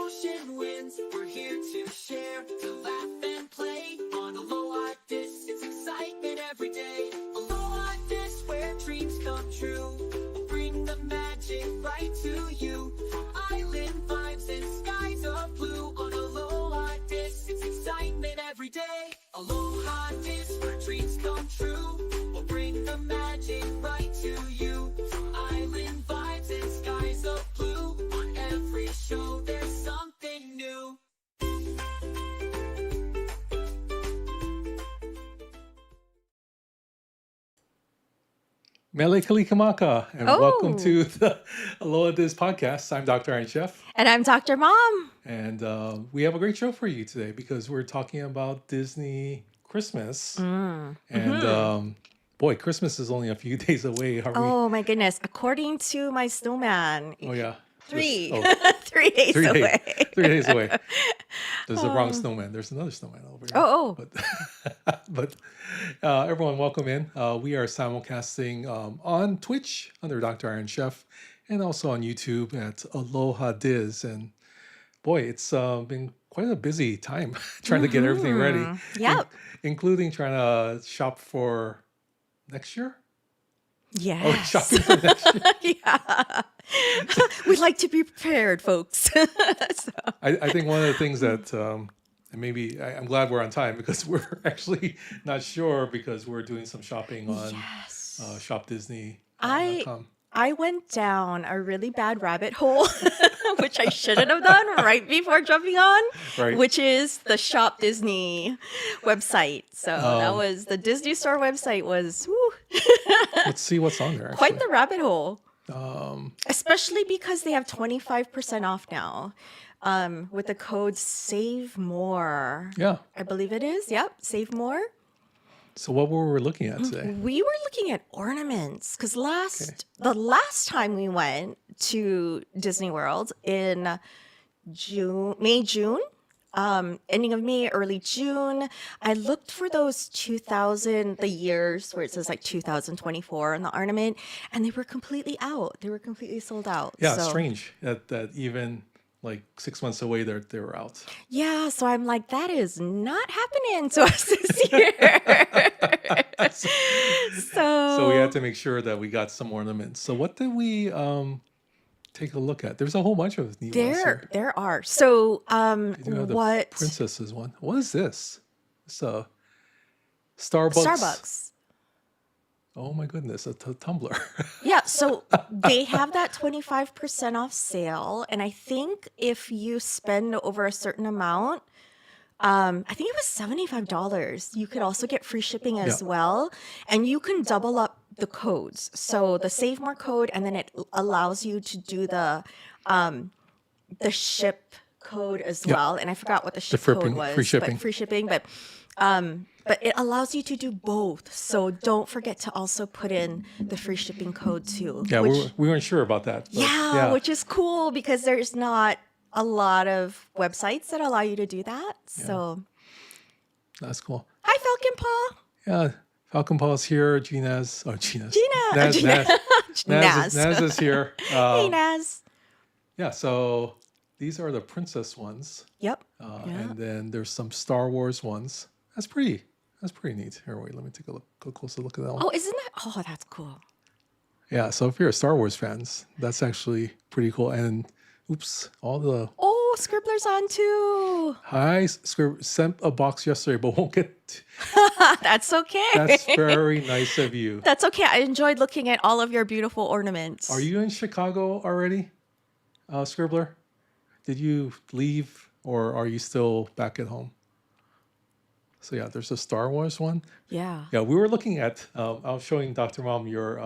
ocean winds, we're here to share, to laugh and play. On Aloha DIS, it's excitement every day. Aloha DIS, where dreams come true. We'll bring the magic right to you. From island vibes and skies of blue. On Aloha DIS, it's excitement every day. Aloha DIS, where dreams come true. We'll bring the magic right to you. From island vibes and skies of blue. On every show, there's something new. Mele Kalikimaka, and welcome to the Aloha DIS Podcast. I'm Dr. Iron Chef, And I'm Dr. Mom. and we have a great show for you today because we're talking about Disney Christmas. And boy, Christmas is only a few days away. Are we? Oh my goodness. According to my snowman, Oh, yeah. three. This- 3 days 3 days. away. 3 days away. There's the wrong snowman. There's another snowman over here. Oh. But everyone, welcome in. We are simulcasting on Twitch under Dr. Iron Chef and also on YouTube at Aloha DIS. And boy, it's been quite a busy time trying to get everything ready. Yep. Including trying to shop for next year. Yes. Shopping for next year. Yeah. We like to be prepared, folks. So, I think one of the things that, and maybe I'm glad we're on time because we're actually not sure because we're doing some shopping on yes. shopDisney.com. I went down a really bad rabbit hole, which I shouldn't have done right before jumping on, Right. which is the Shop Disney website. So that was the Disney Store website was whew, Let's see what's on there. quite Actually. the rabbit hole, Um, especially because they have 25% off now with the code Save More. yeah. I believe it is. Yep. Save More. So what were we looking at today? We were looking at ornaments because the last time we went to Disney World in June, ending of May, early June, I looked for those the years where it says like 2024 on the ornament, and they were completely out. They were completely sold out. Yeah, So, strange that even like 6 months away they were out. yeah, so I'm like, that is not happening to us this year. So we had to make sure that we got some ornaments. So what did we take a look at? There's a whole bunch of neat ones here. There are. So, You do have the what? princesses one. What is this? It's a Starbucks. Starbucks. Oh my goodness, a tumbler. Yeah, so they have that 25% off sale. And I think if you spend over a certain amount, I think it was $75, you could also get free shipping as well. And you can double up the codes. So the Save More code, and then it allows you to do the ship code as well. And I forgot what the ship code was. free shipping. But free shipping. But it allows you to do both. So don't forget to also put in the free shipping code too. Yeah, we weren't sure about that. But Yeah, which is cool because there's not a lot of websites that allow you to do that. So, that's cool. hi, Falcon Paw. Yeah, Falcon Paul's here. Gina. Naz is here. Hey, Naz. Yeah, so these are the princess ones. Yep. And then there's some Star Wars ones. That's pretty neat. Here, wait, let me take a closer look at that one. Oh, isn't that? Oh, that's cool. Yeah, so if you're a Star Wars fans, that's actually pretty cool. And oops, all the Oh, Scribbler's on too. hi sent a box yesterday, but won't get. That's okay. That's very nice of you. That's okay. I enjoyed looking at all of your beautiful ornaments. Are you in Chicago already, Scribbler? Did you leave or are you still back at home? So yeah, there's a Star Wars one. Yeah. Yeah, we were looking at. I was showing Dr. Mom your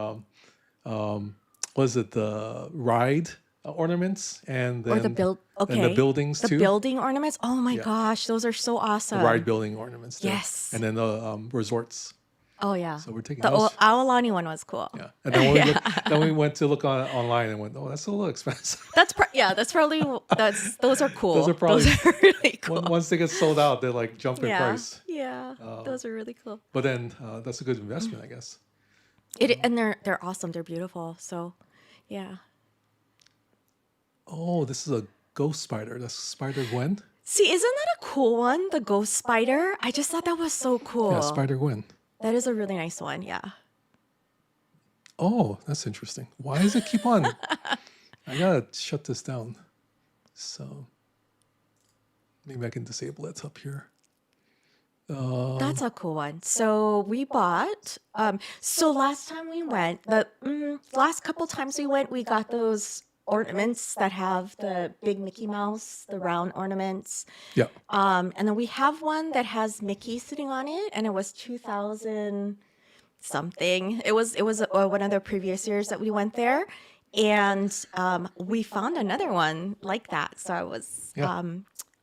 was it the ride ornaments and then Or the build. Okay. and the buildings The too. building ornaments. Oh my Yeah. gosh, those are so awesome. The ride building ornaments. Too. Yes. And then the resorts. Oh yeah. So we're taking The those. Aulani one was cool. Yeah. And then when then we went to look online and went, oh, that's a little expensive. That's probably those are cool. Those are probably- those are really cool. Once they get sold out, they like jump in price. Yeah, those are really cool. But then that's a good investment, I guess. And they're awesome. They're beautiful. So, yeah. Oh, this is a Ghost Spider. That's Spider Gwen. See, isn't that a cool one? The ghost spider? I just thought that was so cool. Yeah, Spider Gwen. That is a really nice one, yeah. Oh, that's interesting. Why does it keep on? I gotta shut this down. So maybe I can disable it up here. That's a cool one. So we bought, so last time we went, the last couple times we went, we got those ornaments that have the big Mickey Mouse, the round ornaments. Yeah. And then we have one that has Mickey sitting on it, and it was 2000 something. It was one of the previous years that we went there, and we found another one like that. So I was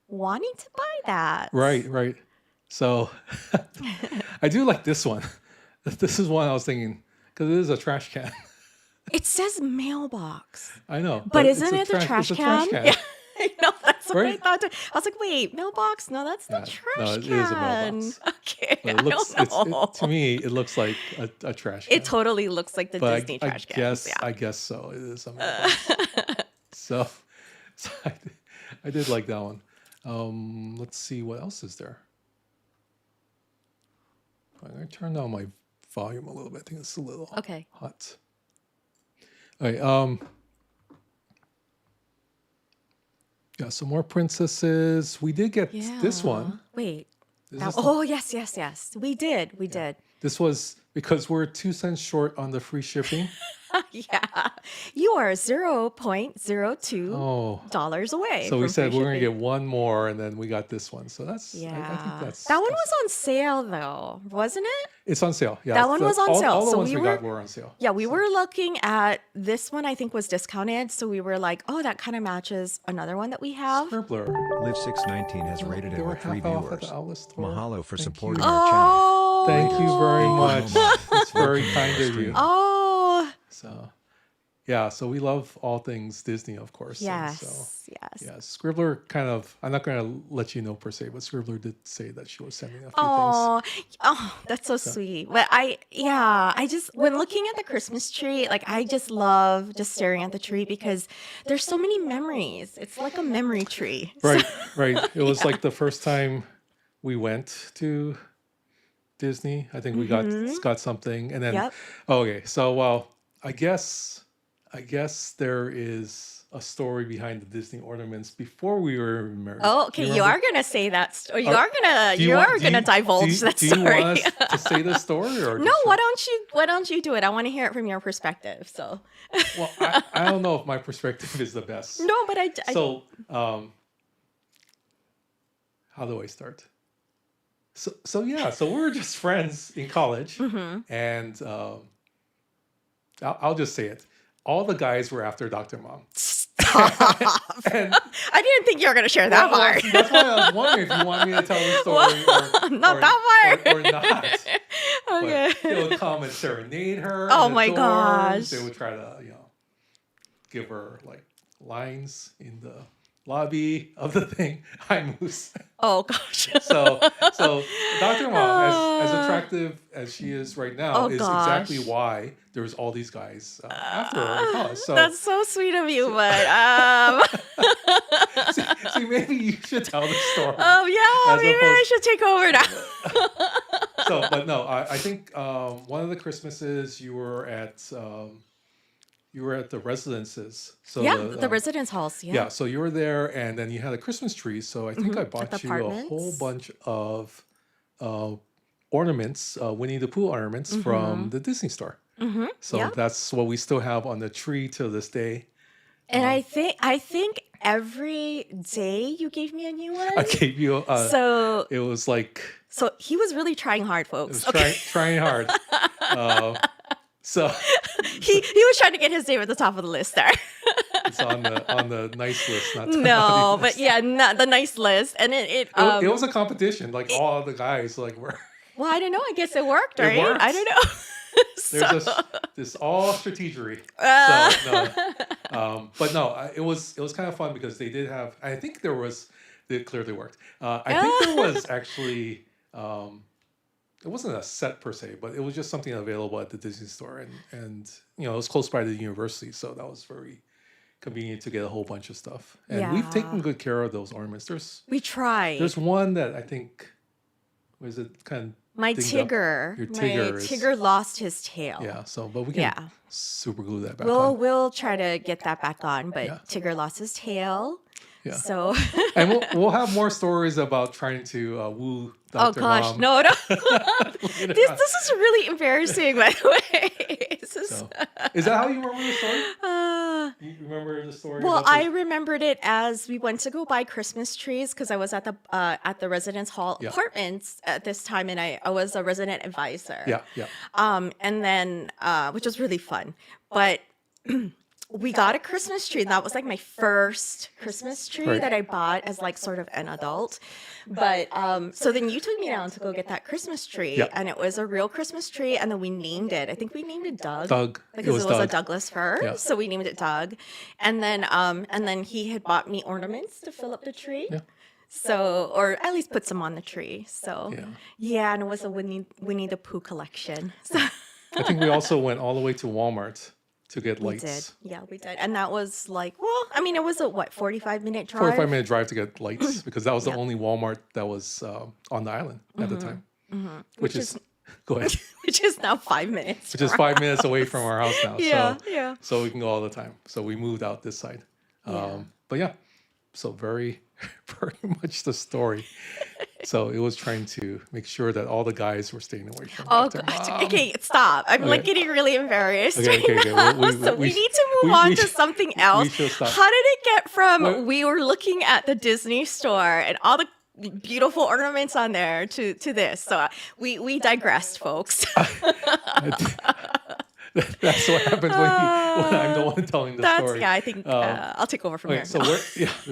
wanting to buy that. Right. So I do like this one. This is one I was thinking because it is a trash can. It says mailbox. I know. But it's isn't a it the trash it's a can? trash can. Yeah, I know. That's what I Right? thought. I was like, wait, mailbox? No, that's the Yeah, trash no, can. it is a mailbox. Okay, But I it looks, don't know. to me, it looks like a trash can. It totally looks like the But Disney trash can. guess, Yeah. I guess so. It is a mailbox. So I did like that one. Let's see what else is there. I'm gonna turn down my volume a little bit. I think it's a little Okay. hot. All right. Yeah, some more princesses. We did get this one. Wait. Is That- this the- oh, yes. We did. We did. This was because we're 2 cents short on the free shipping. Yeah. You are $0.02 Oh, away. so we from said free we're gonna shipping. get one more, and then we got this one. So that's Yeah. I think that's that one that's- was on sale though, wasn't it? It's on sale. Yeah, That one was on sale, All the so ones we we were- got were on sale. Yeah, we were looking at this one. I think was discounted, so we were like, "Oh, that kind of matches another one that we have." Scribbler. Live619 has rated They it were with 3 half off at viewers. the outlet store. Mahalo for Thank supporting you. our channel. Oh, Thank you very Thank you. much. It's very kind of you. Oh, So, yeah, so we love all things Disney, of course. and so, yes. yeah, Scribbler kind of, I'm not going to let you know per se, but Scribbler did say that she was sending a few things. Oh, that's so sweet. But I just, when looking at the Christmas tree, like I just love just staring at the tree because there's so many memories. It's like a memory tree. Right. It was like the first time we went to Disney. I think we got something. And then, Yep. okay, so, well, I guess there is a story behind the Disney ornaments before we were married. Oh, Do okay. you You remember? are gonna say that story. You Are- are gonna Do you want- do you- divulge that do you story. want us to say the story or No, just- why don't you do it? I want to hear it from your perspective. So Well, I don't know if my perspective is the best. no, but I So, how do I start? So yeah, so we were just friends in college, Mm-hmm. and I'll just say it. All the guys were after Dr. Mom. And I didn't think you were gonna share that well, part. that's why I was wondering if you want me to tell the story Not that part. or not. Okay. But they would come and serenade her. Oh in the my dorms. gosh. They would try to, give her like lines in the lobby of the thing. Hi, Moose. Oh gosh. So Dr. Mom, as attractive as she is right now, Oh, is gosh. exactly why there's all these guys after her in college. So That's so sweet of you, but see, maybe you should tell the story. yeah, As maybe I opposed- should take over now. So, but no, I think one of the Christmases you were at the residences. So Yeah, the residence halls. yeah, so you were there, and then you had a Christmas tree. So I think I bought the you a whole apartments. bunch of ornaments, Winnie the Pooh ornaments from the Disney store. So yeah. that's what we still have on the tree till this day. And I think every day you gave me a new one. I gave you So it was like he was really trying hard, it folks. was trying hard. So He was trying to get his name at the top of the list there. it's on the nice list, not the No, naughty but list. yeah, not the nice list. And it It was a competition. Like all the guys were. well, I don't know. I guess it worked, It right? worked. I don't know. There's this all strategery. So, no. But no, it was kind of fun because they did have. I think it clearly worked. I think there was actually. It wasn't a set per se, but it was just something available at the Disney store, and it was close by the university, so that was very convenient to get a whole bunch of stuff. And we've taken Yeah. good care of those ornaments. We tried. There's one that I think was it kind My of dinged up. Tigger. Your My Tigger is Tigger lost his tail. yeah. So, but we can Yeah. super glue that back We'll on. we'll try to get that back on, but Yeah. Tigger lost his tail. Yeah. So And we'll have more stories about trying to woo oh Dr. gosh, Mom. no. later This on. this is really embarrassing, by the way. This is So, is that how you remember the story? uh, You remember the story? well, about I the- remembered it as we went to go buy Christmas trees because I was at the residence hall Yeah. apartments at this time, and I was a resident advisor. Yeah. And then which was really fun, but we got a Christmas tree, and that was like my first Christmas tree Right. that I bought as like sort of an adult. But so then you took me down to go get that Christmas tree, Yeah. and it was a real Christmas tree, and then we named it. I think we named it Doug. Doug. Because It was a Doug. Douglas fir, Yeah. so we named it Doug, and then he had bought me ornaments to fill up the tree, Yeah. so or at least put some on the tree. So Yeah. yeah, and it was a Winnie the Pooh collection. So I think we also went all the way to Walmart to get we did, lights. yeah, we did, and that was like, well, I mean, it was a 45-minute drive. 45-minute drive to get lights because that was the Yeah. only Walmart that was on the island at the time. Which is, go ahead, which is now 5 minutes. which is 5 minutes away from our house now. Yeah, So, yeah. so we can go all the time. So we moved out this side. But yeah, so very, very much the story. So it was trying to make sure that all the guys were staying away from Oh Dr. gosh. Mom. Okay, stop. I'm like Okay. getting really embarrassed Okay, right okay, okay. now. We- So we we- need to move we- on we to should- something else. should stop. How did it get from What- we were looking at the Disney store and all the beautiful ornaments on there to this? So we digressed, folks. That's what happens when I'm the one telling the That's story. yeah. I think I'll take over from Okay, here. so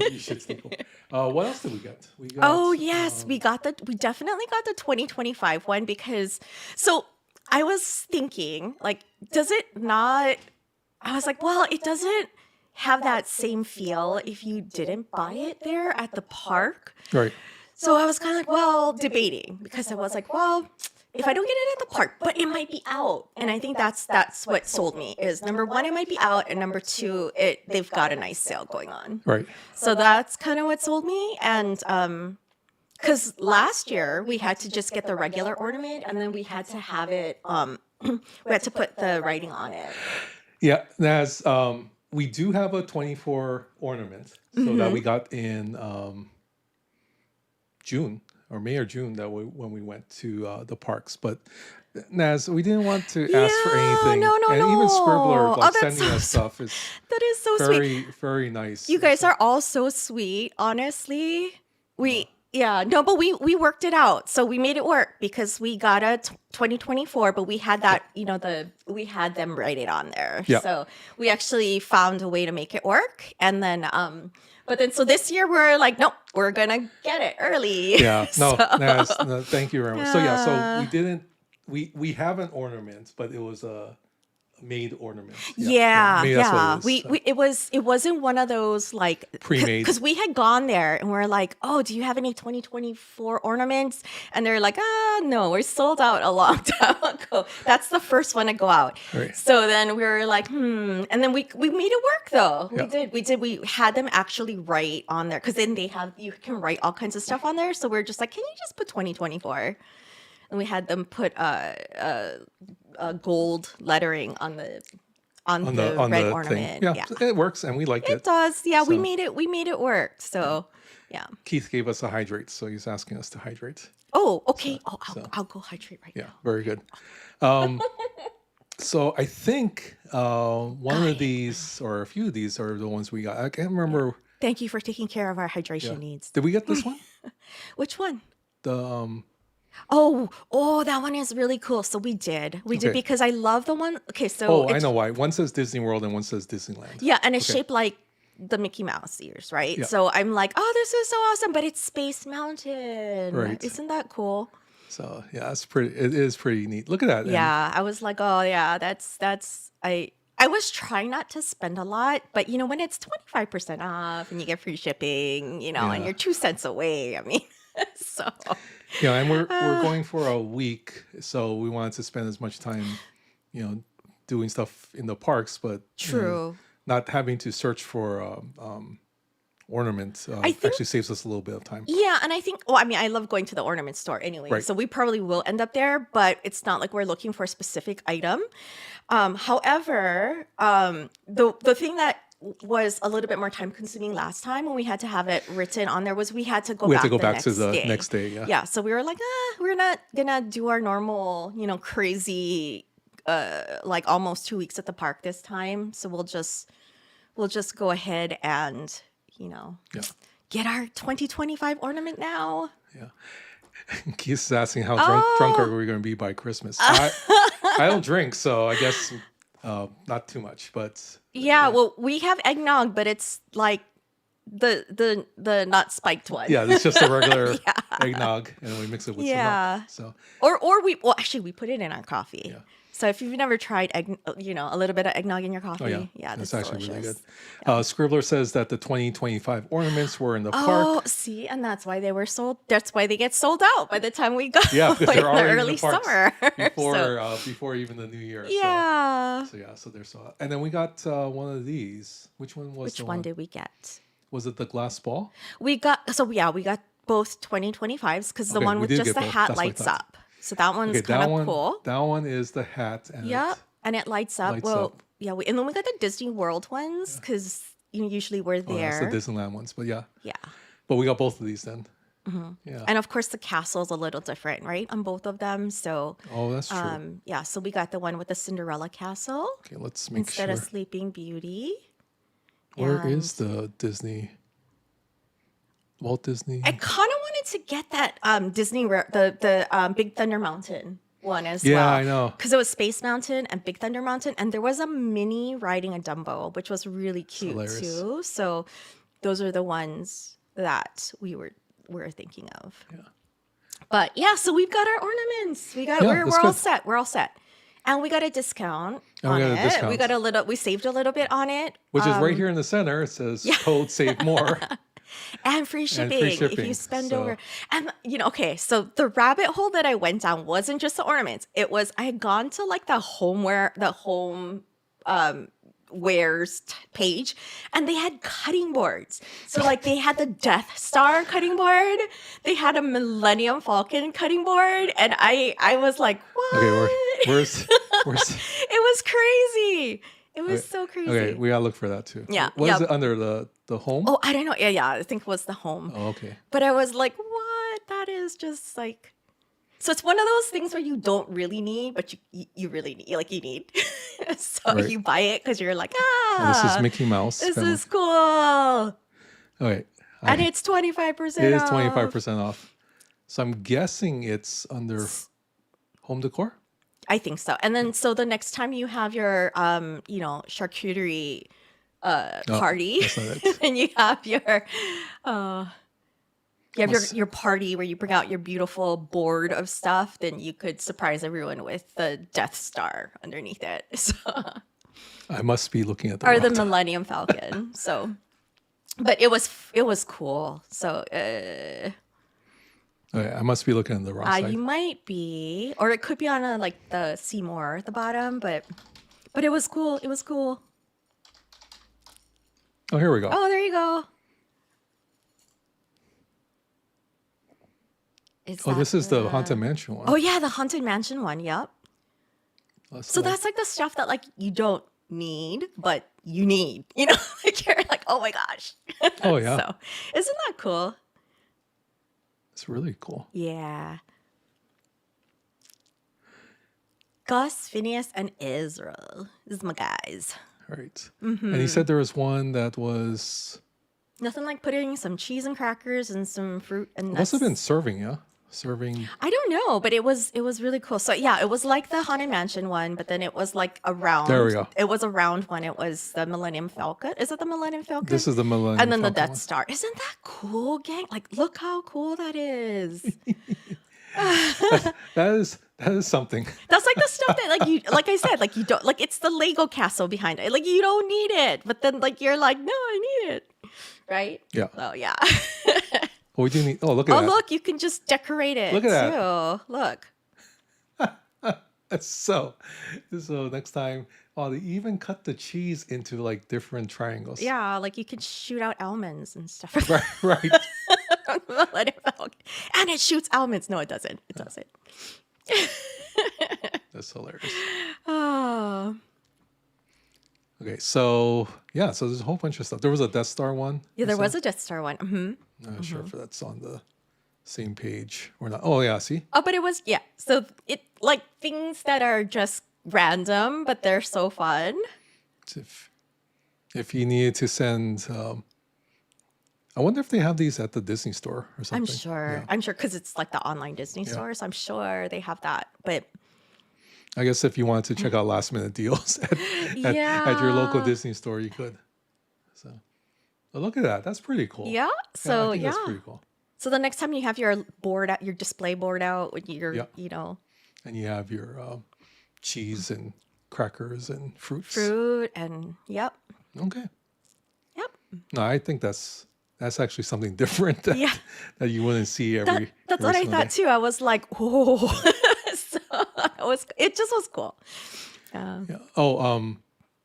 you should stick. What else did we get? We got, Oh yes, we definitely got the 2025 one because so I was thinking like, does it not? I was like, well, it doesn't have that same feel if you didn't buy it there at the park. right. So I was kind of like, well, debating because I was like, well, if I don't get it at the park, but it might be out, and I think that's what sold me is number one, it might be out, and number two, they've got a nice sale going on. Right. So that's kind of what sold me. And because last year we had to just get the regular ornament and then we had to have it, we had to put the writing on it. Yeah. As we do have a 24 ornament, so that we got in June or May or June when we went to the parks, but. Naz, we didn't want to ask for Yeah, anything. no, and even Scribbler no. like Oh, that's sending so us stuff is That is so sweet. very, very nice. You guys are all so sweet, honestly. Yeah, no, but we worked it out. So we made it work because we got a 2024, but we had that, we had them write it on there. Yeah. So we actually found a way to make it work. And then, but then, so this year we're like, nope, we're going to get it early. Yeah, no, So- Naz, no, thank you very much. So yeah, so Yeah. we didn't, we have an ornament, but it was a made ornament. Yeah, maybe that's what it was. it wasn't one of those like Pre-made. because we had gone there and we're like, oh, do you have any 2024 ornaments? And they're like, no, we're sold out a long time ago. That's the first one to go out. Right. So then we were like, and then we made it work though. Yeah. We did. We had them actually write on there because then you can write all kinds of stuff on there. So we're just like, can you just put 2024? And we had them put gold lettering on the red ornament. Yeah, it works, and we liked It it. does. Yeah, we So- made it work. So, yeah. Keith gave us a hydrate, so he's asking us to hydrate. Oh, okay. so- I'll go hydrate right Yeah, now. very good. So I think one of these or a few of these are the ones we got. I can't remember. Thank you for taking care of our hydration Yeah. needs. Did we get this one? Which one? The Oh, that one is really cool. So we did Okay. because I love the one. Okay, so oh, I it's- know why. One says Disney World and one says Disneyland. Yeah, and it's Okay. shaped like the Mickey Mouse ears, right? Yeah. So I'm like, oh, this is so awesome, but it's Space Mountain. Right. Isn't that cool? So yeah, it's pretty. It is pretty neat. Look at that. and- Yeah, I was like, oh yeah, that's I was trying not to spend a lot, but when it's 25% off and you get free shipping, and Yeah. you're 2 cents away. I mean, so Yeah, and we're going for a week, so we wanted to spend as much time, doing stuff in the parks, but true. not having to search for ornament I think- actually saves us a little bit of time. Yeah, and I think, well, I mean, I love going to the ornament store anyway, Right. so we probably will end up there, but it's not like we're looking for a specific item. However, the thing that was a little bit more time consuming last time when we had to have it written on there was we had to go We back have to go the back next to the day. next day. Yeah. Yeah, so we were like, we're not gonna do our normal, crazy, like almost 2 weeks at the park this time. So we'll just go ahead and, Yeah. get our 2025 ornament now. Yeah. Keith is asking how drunk are we going to be by Christmas? I don't drink, so I guess not too much, but Yeah, well, we have eggnog, but it's like the not spiked one. yeah, it's just a regular eggnog, and we mix it with Yeah. some milk. So Or actually we put it in our coffee. Yeah. So if you've never tried a little bit of eggnog in your coffee, oh yeah, that's actually delicious. really good. Scribbler says that the 2025 ornaments were in the Oh, park. see, and that's why they were sold. That's why they get sold out by the time we go. Yeah, because in they're already the early in the parks summer. before So, before even the new year. yeah. So they're sold out. And then we got one of these. Which one was Which the one did we get? Was it the glass ball? We got both 2025s because the Okay, one we with did just get the both. hat That's what I lights thought. up. So that one's Okay, kind that of one. cool. That one is the hat. And Yep. And it lights up. Lights well, up. yeah. And then we got the Disney World ones because usually we're Oh, that's there. the Disneyland ones, but yeah. Yeah. But we got both of these then. Yeah. And of course, the castle's a little different, right? On both of them. So, Oh, that's true. yeah. So we got the one with the Cinderella castle Okay, let's make instead sure. of Sleeping Beauty. Where is the Disney? Walt Disney. I kind of wanted to get that Disney, the Big Thunder Mountain one as well. Yeah, I know. Because it was Space Mountain and Big Thunder Mountain, and there was a Minnie riding a Dumbo, which was really cute hilarious. too. So those are the ones that we were thinking of. Yeah. But yeah, so we've got our ornaments. Yeah, We're that's all good. set. We're all set. And we got a discount And we on got a it. discount. We saved a little bit on it. Which is right here in the center. It says code save more. And free shipping, if shipping, you spend so- over. And okay, so the rabbit hole that I went down wasn't just the ornaments. It was I had gone to like the home wares page, and they had cutting boards. So like they had the Death Star cutting board, they had a Millennium Falcon cutting board, and I was like, what? Okay, where's It was crazy. It was so crazy. Okay, we gotta look for that too. Yeah, What is yeah. it under the home? Oh, I don't know. Yeah, I think it was the home. Oh, okay. But I was like, what? That is just like. So it's one of those things where you don't really need, but you really need, like you need. So Right. you buy it because you're like, And this is Mickey Mouse. this family. is cool. Okay. And it's 25% It is off. 25% off. So I'm guessing it's under home decor. I think so. And then, so the next time you have your, charcuterie party, that's not it. and you have your, Must- your party where you bring out your beautiful board of stuff, then you could surprise everyone with the Death Star underneath it. So, I must be looking at the or wrong the time. Millennium Falcon. So, but it was cool. So, Okay, I must be looking at the wrong side. you might be, or it could be on the Seymour at the bottom, but it was cool. It was cool. Oh, here we go. Oh, there you go. This is the Haunted Mansion one. Oh yeah, the Haunted Mansion one. Yep. So that's like the stuff that like you don't need, but you need. Like you're like, oh my gosh. Oh, yeah. So isn't that cool? It's really cool. Yeah. Gus, Phineas, and Israel. This is my guys. All right. Mm-hmm. And he said there was one that was Nothing like putting some cheese and crackers and some fruit and nuts. must have been serving, yeah? Serving. I don't know, but it was really cool. So yeah, it was like the Haunted Mansion one, but then it was like a round. There we go. It was a round one. It was the Millennium Falcon. Is it the Millennium Falcon? This is the Millennium and then the Falcon Death one. Star. Isn't that cool, gang? Like, look how cool that is. That is something. That's like the stuff that like I said, like you don't like it's the Lego castle behind it. Like you don't need it, but then like you're like, no, I need it, right? Yeah. Oh yeah. Well, we do need. Oh, look at Oh that. look, you can just decorate it. Look at that. too. Look. So next time Oh, they even cut the cheese into like different triangles. Yeah, like you could shoot out almonds and stuff. Right, right. Let it fall. And it shoots almonds. No, it doesn't. It doesn't. That's hilarious. Oh. Okay, so yeah, so there's a whole bunch of stuff. There was a Death Star one. Yeah, there I was saw. a Death Star one. Hmm. I'm not sure if that's on the same page or not. Oh yeah, see? Oh, but it was, yeah. So it, like, things that are just random, but they're so fun. If you needed to send, I wonder if they have these at the Disney store or something. I'm sure. I'm sure because it's like the online Disney store. So I'm sure they have that. But I guess if you wanted to check out last minute deals at your local Disney store, you could. So, but look at that. That's pretty cool. yeah. So I think yeah. that's pretty cool. So the next time you have your board out, your display board out, with your, you know, And you have your cheese and crackers and fruits. fruit and yep. Okay. Yep. No, I think that's actually something different that, Yeah. that you wouldn't see That's every what I single thought day. too. I was like, whoa. So it just was cool. Yeah. Oh,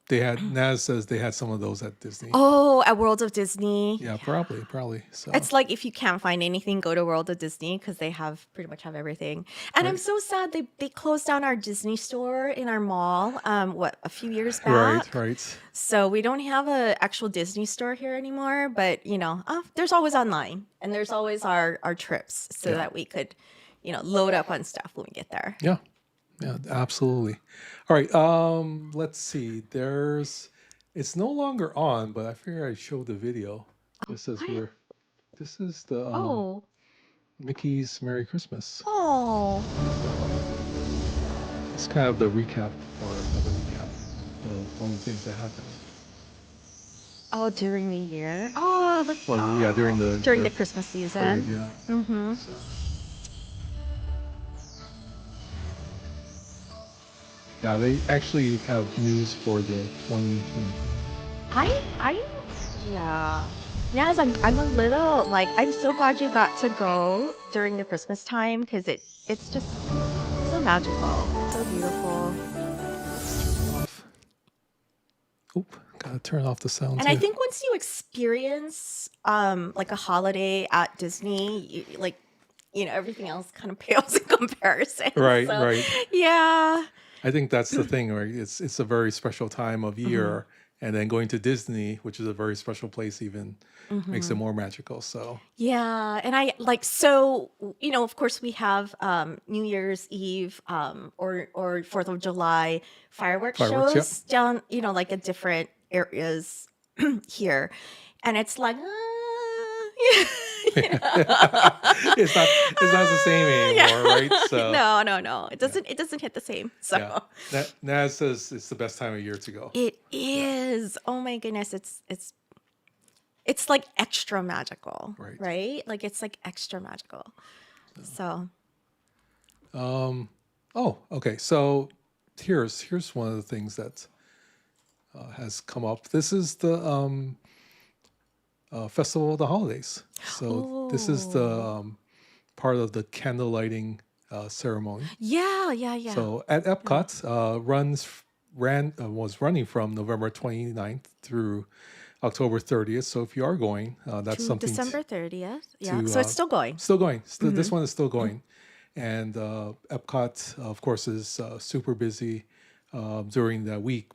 they had Naz says they had some of those at Disney. Oh, at World of Disney. Yeah, probably. So It's like if you can't find anything, go to World of Disney because they have pretty much have everything. And I'm so sad they closed down our Disney store in our mall. A few years back. right. So we don't have a actual Disney store here anymore. But you know, there's always online, and there's always our trips, so that we could, you know, load up on stuff when we get there. Yeah, absolutely. All right. Let's see. It's no longer on, but I figure I showed the video. This is the Mickey's Merry Christmas. Oh. It's kind of the recap of all the things that happened. Oh, during the year. Oh, that's Well, yeah, during the Christmas season. yeah. Mm-hmm. Yeah, they actually have news for the 2020. Yeah. Yes, I'm a little like I'm so glad you got to go during the Christmas time because it's just so magical, so beautiful. Oop, gotta turn off the sound. And I think once you experience like a holiday at Disney, you know, everything else kind of pales in comparison. Right, So, right. Yeah. I think that's the thing, right? It's a very special time of year, and then going to Disney, which is a very special place, even makes it more magical. So Yeah, and I like so you know, of course we have New Year's Eve or 4th of July fireworks Fireworks, shows down, you know, like at different areas here. And it's like it's not the same anymore, right? So no. It doesn't hit the same. So yeah, Naz says it's the best time of year to go. it is. Oh my goodness, it's like extra magical, Right. right? Like it's like extra magical. So Oh, okay. So here's one of the things that has come up. This is the Festival of the Holidays. So this is the part of the candle lighting ceremony. yeah. So at EPCOT, was running from November 29th through October 30th. So if you are going, that's To something December 30th. Yeah. to, So it's still going. still going. This one is still going. And EPCOT, of course, is super busy during that week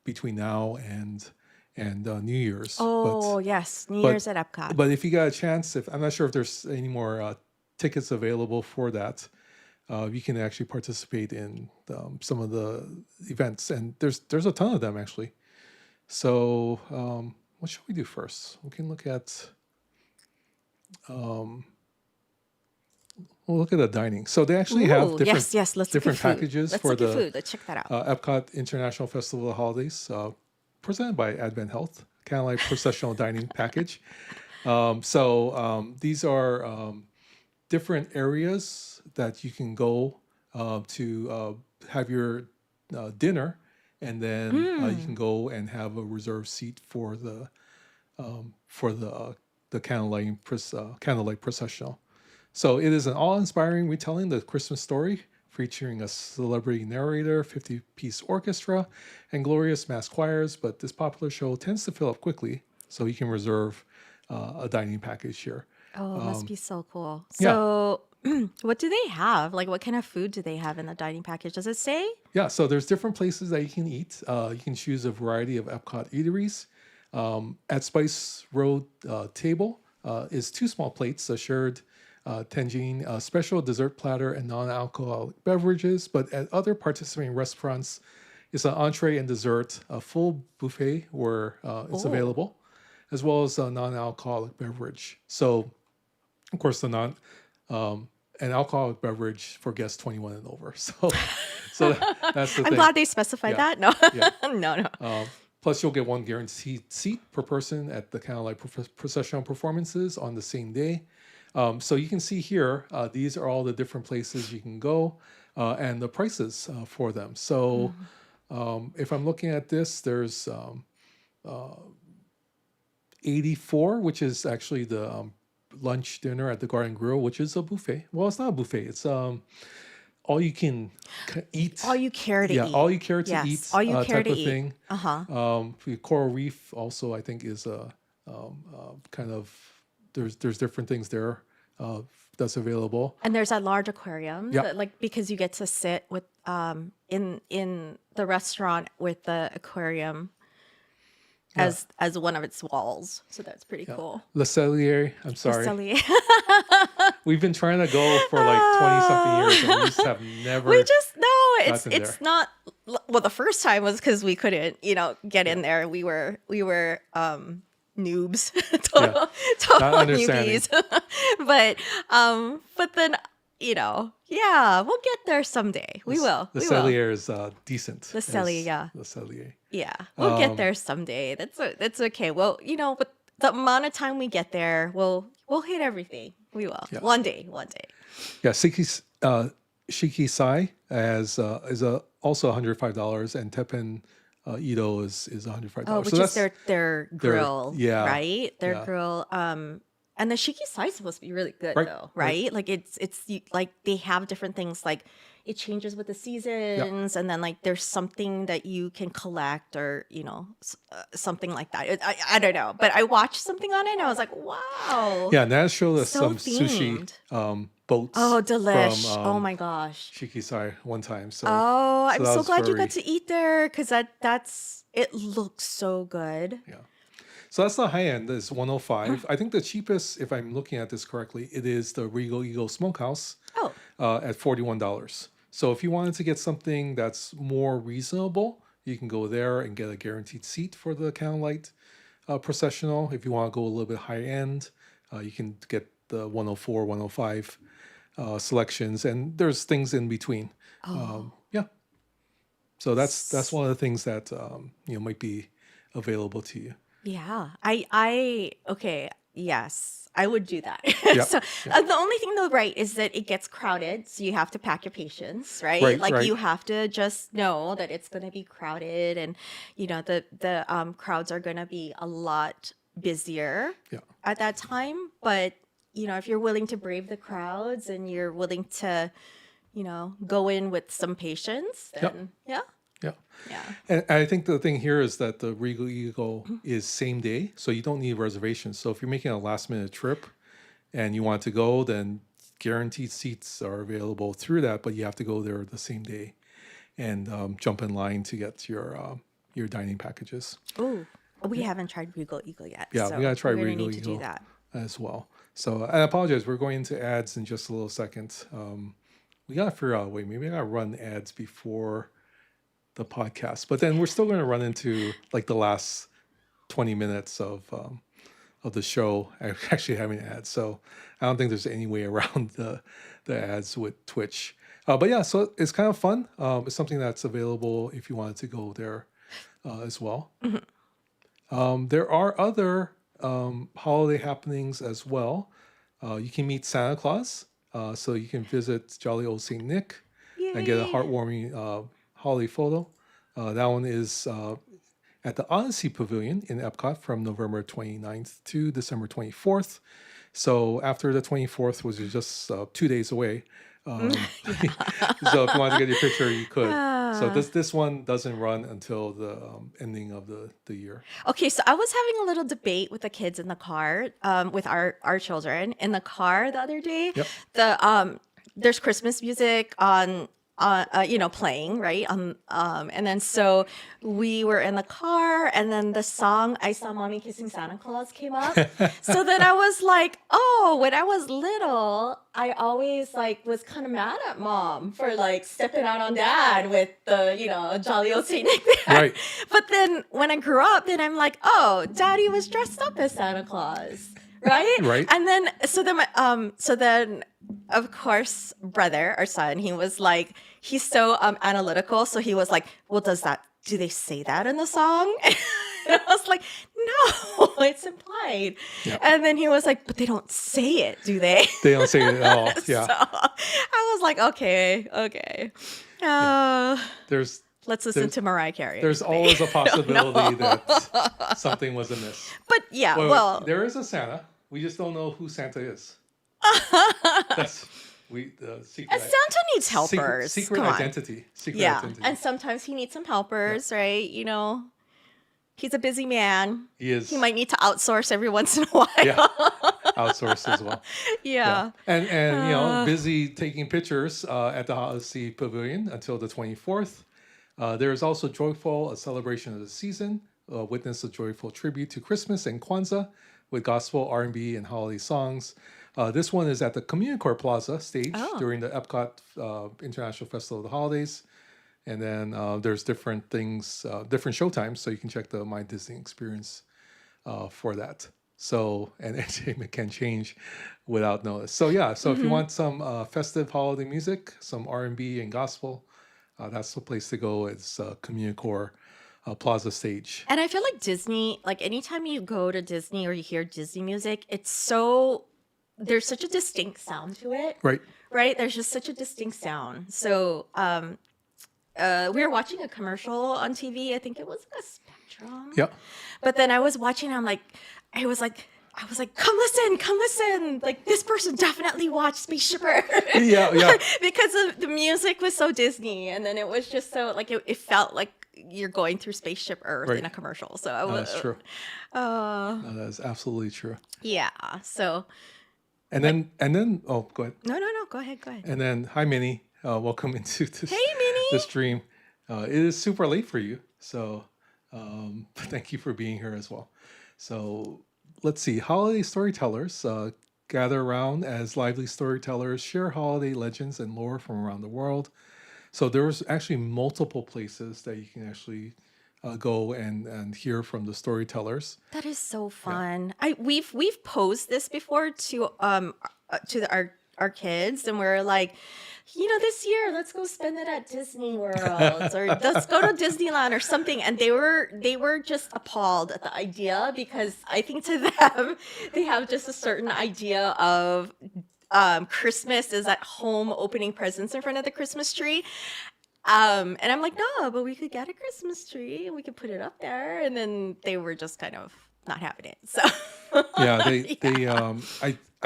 between now and New Year's. Oh, yes. New Year's at Epcot. But if you got a chance, I'm not sure if there's any more tickets available for that, you can actually participate in some of the events, and there's a ton of them actually. So what should we do first? We can look at we'll look at the dining. So they actually have Ooh, different yes. Let's different look at food. packages Let's for look at the food. Let's check that out. EPCOT International Festival of the Holidays, presented by Advent Health, Candlelight Processional Dining Package. These are different areas that you can go to have your dinner, and then you can go and have a reserved seat for the candlelight processional. So it is an awe-inspiring retelling the Christmas story featuring a celebrity narrator, 50-piece orchestra, and glorious mass choirs. But this popular show tends to fill up quickly, so you can reserve a dining package here. Oh, it must be so cool. yeah. So, what do they have? Like, what kind of food do they have in the dining package? Does it say? Yeah, so there's different places that you can eat. You can choose a variety of EPCOT eateries. At Spice Road table is 2 small plates, a shared tangine, a special dessert platter, and non-alcoholic beverages. But at other participating restaurants, it's an entree and dessert, a full buffet where it's available, as well as a non-alcoholic beverage. So, of course, an alcoholic beverage for guests 21 and over. So that's the I'm thing. glad they specified Yeah. that. No, Yeah. no. Plus, you'll get 1 guaranteed seat per person at the Candlelight Processional performances on the same day. So you can see here, these are all the different places you can go and the prices for them. So if I'm looking at this, there's 84, which is actually the lunch dinner at the Garden Grill, which is a buffet. Well, it's not a buffet. It's all you can eat. All you care to Yeah, eat. all you care to Yes, eat. all you care type to of eat. thing. Uh-huh. Coral Reef also, I think, is a kind of there's different things there that's available. And there's a large aquarium, Yeah. that, like, because you get to sit with in the restaurant with the aquarium as one of its walls. So that's pretty cool. Le Cellier, I'm sorry. Silly. We've been trying to go for like 20 something years and we just have never. We just no, it's gotten it's there. not. Well, the first time was because we couldn't, get in there. We were noobs, total Not understanding. newbies. but then yeah, we'll get there someday. We will. Le We will. Cellier is decent. Le Cellier, as yeah. Le Cellier. Yeah, we'll get there someday. That's okay. Well, with the amount of time we get there, we'll hit everything. We will. Yeah. One day. Yeah, Shiki Sai is also $105, and Teppen Ito is $105. Oh, which so is their grill, yeah, right? Their yeah. grill. And the shiki sai is supposed to be really good, Right, though, right. right? Like like they have different things, like it changes with the seasons, and then like there's something that you can collect, or something like that. I don't know, but I watched something on it and I was like, wow. Yeah, Naz showed us So some sushi boats. Oh, delish. From, Oh my gosh. Shiki Sai one time. So Oh, I'm that so was glad you very- got to eat there, because it looks so good. Yeah. So that's the high end. Is 105. I think the cheapest, if I'm looking at this correctly, it is the Regal Eagle Smokehouse Oh, at $41. So if you wanted to get something that's more reasonable, you can go there and get a guaranteed seat for the Candlelight Processional. If you want to go a little bit high end, you can get the 104, 105 selections, and there's things in between. Yeah. So that's one of the things that might be available to you. yeah. Okay. Yes, I would do that. Yeah, So the only thing though, right, is that it gets crowded, so you have to pack your patience, right? Right, Like right. you have to just know that it's going to be crowded, and the crowds are going to be a lot busier Yeah. at that time. But if you're willing to brave the crowds and you're willing to, go in with some patience, then Yeah. yeah. And I think the thing here is that the Regal Eagle is same day, so you don't need reservations. So if you're making a last minute trip and you want to go, then guaranteed seats are available through that, but you have to go there the same day and jump in line to get your dining packages. Oh, we haven't tried Regal Eagle yet. Yeah, so we gotta try we're gonna Regal need to do Eagle that. as well. So I apologize. We're going into ads in just a little second. We gotta figure out a way. Maybe I gotta run ads before the podcast, but then we're still going to run into like the last 20 minutes of the show actually having ads. So I don't think there's any way around the ads with Twitch. But yeah, so it's kind of fun. It's something that's available if you wanted to go there as well. There are other holiday happenings as well. You can meet Santa Claus. So you can visit Jolly Old St. Nick and get a Yay. heartwarming holiday photo. That one is at the Odyssey Pavilion in Epcot from November 29th to December 24th. So after the 24th, which is just 2 days away, So if you wanted to get your picture, you could. So this one doesn't run until the ending of the year. Okay, so I was having a little debate with the kids in the car, with our children in the car the other day. Yep. There's Christmas music on playing, right? And then so we were in the car, and then the song "I Saw Mommy Kissing Santa Claus" came up. So then I was like, oh, when I was little, I always was kind of mad at mom for stepping out on dad with the jolly old Saint Nick there. Right. But then when I grew up, then I'm like, oh, daddy was dressed up as Santa Claus. Right? Right. And then so then of course, brother, our son, he was like, he's so analytical. So he was like, well, do they say that in the song? And I was like, no, it's implied. Yep. And then he was like, but they don't say it, do they? They don't say it at all. Yeah. So I was like, okay. There's Let's listen to Mariah Carey. There's always a possibility that something was amiss. But yeah, well, there is a Santa. We just don't know who Santa is. That's the secret. and Santa needs helpers. Secret Come on. identity. Secret Yeah, identity. and sometimes he needs some helpers, right? He's a busy man. He is. He might need to outsource every once in a while. Yeah. Outsourced as well. Yeah. And busy taking pictures at the Odyssey Pavilion until the 24th. There is also Joyful, a celebration of the season. Witness a joyful tribute to Christmas and Kwanzaa with gospel, R&B, and holiday songs. This one is at the Communicore Plaza stage during the EPCOT International Festival of the Holidays. And then there's different things, different showtimes, so you can check the My Disney Experience for that. So, and entertainment can change without notice. So yeah, so if you want some festive holiday music, some R&B and gospel, that's the place to go. It's Communicore Plaza stage. And I feel like Disney, anytime you go to Disney or you hear Disney music, there's such a distinct sound to it. Right. Right? There's just such a distinct sound. So we were watching a commercial on TV. I think it was a Spectrum. Yeah. But then I was watching, I was like, come listen. Like, this person definitely watched Spaceship Earth. Yeah. Because of the music was so Disney. And then it was just so, it felt like you're going through Spaceship Earth in a commercial. So I was. That's true. No, that is absolutely true. Yeah. So. And then, oh, go ahead. No. Go ahead. And then, hi, Minnie. Welcome into this, Hey, Minnie. this stream. It is super late for you. So thank you for being here as well. So let's see. Holiday storytellers gather around as lively storytellers share holiday legends and lore from around the world. So there's actually multiple places that you can actually go and hear from the storytellers. That is so fun. Yeah. We've posed this before to our kids, and we're like, this year let's go spend it at Disney World or let's go to Disneyland or something. And they were just appalled at the idea, because I think to them they have just a certain idea of Christmas is at home opening presents in front of the Christmas tree. And I'm like, no, but we could get a Christmas tree and we could put it up there. And then they were just kind of not having it. So I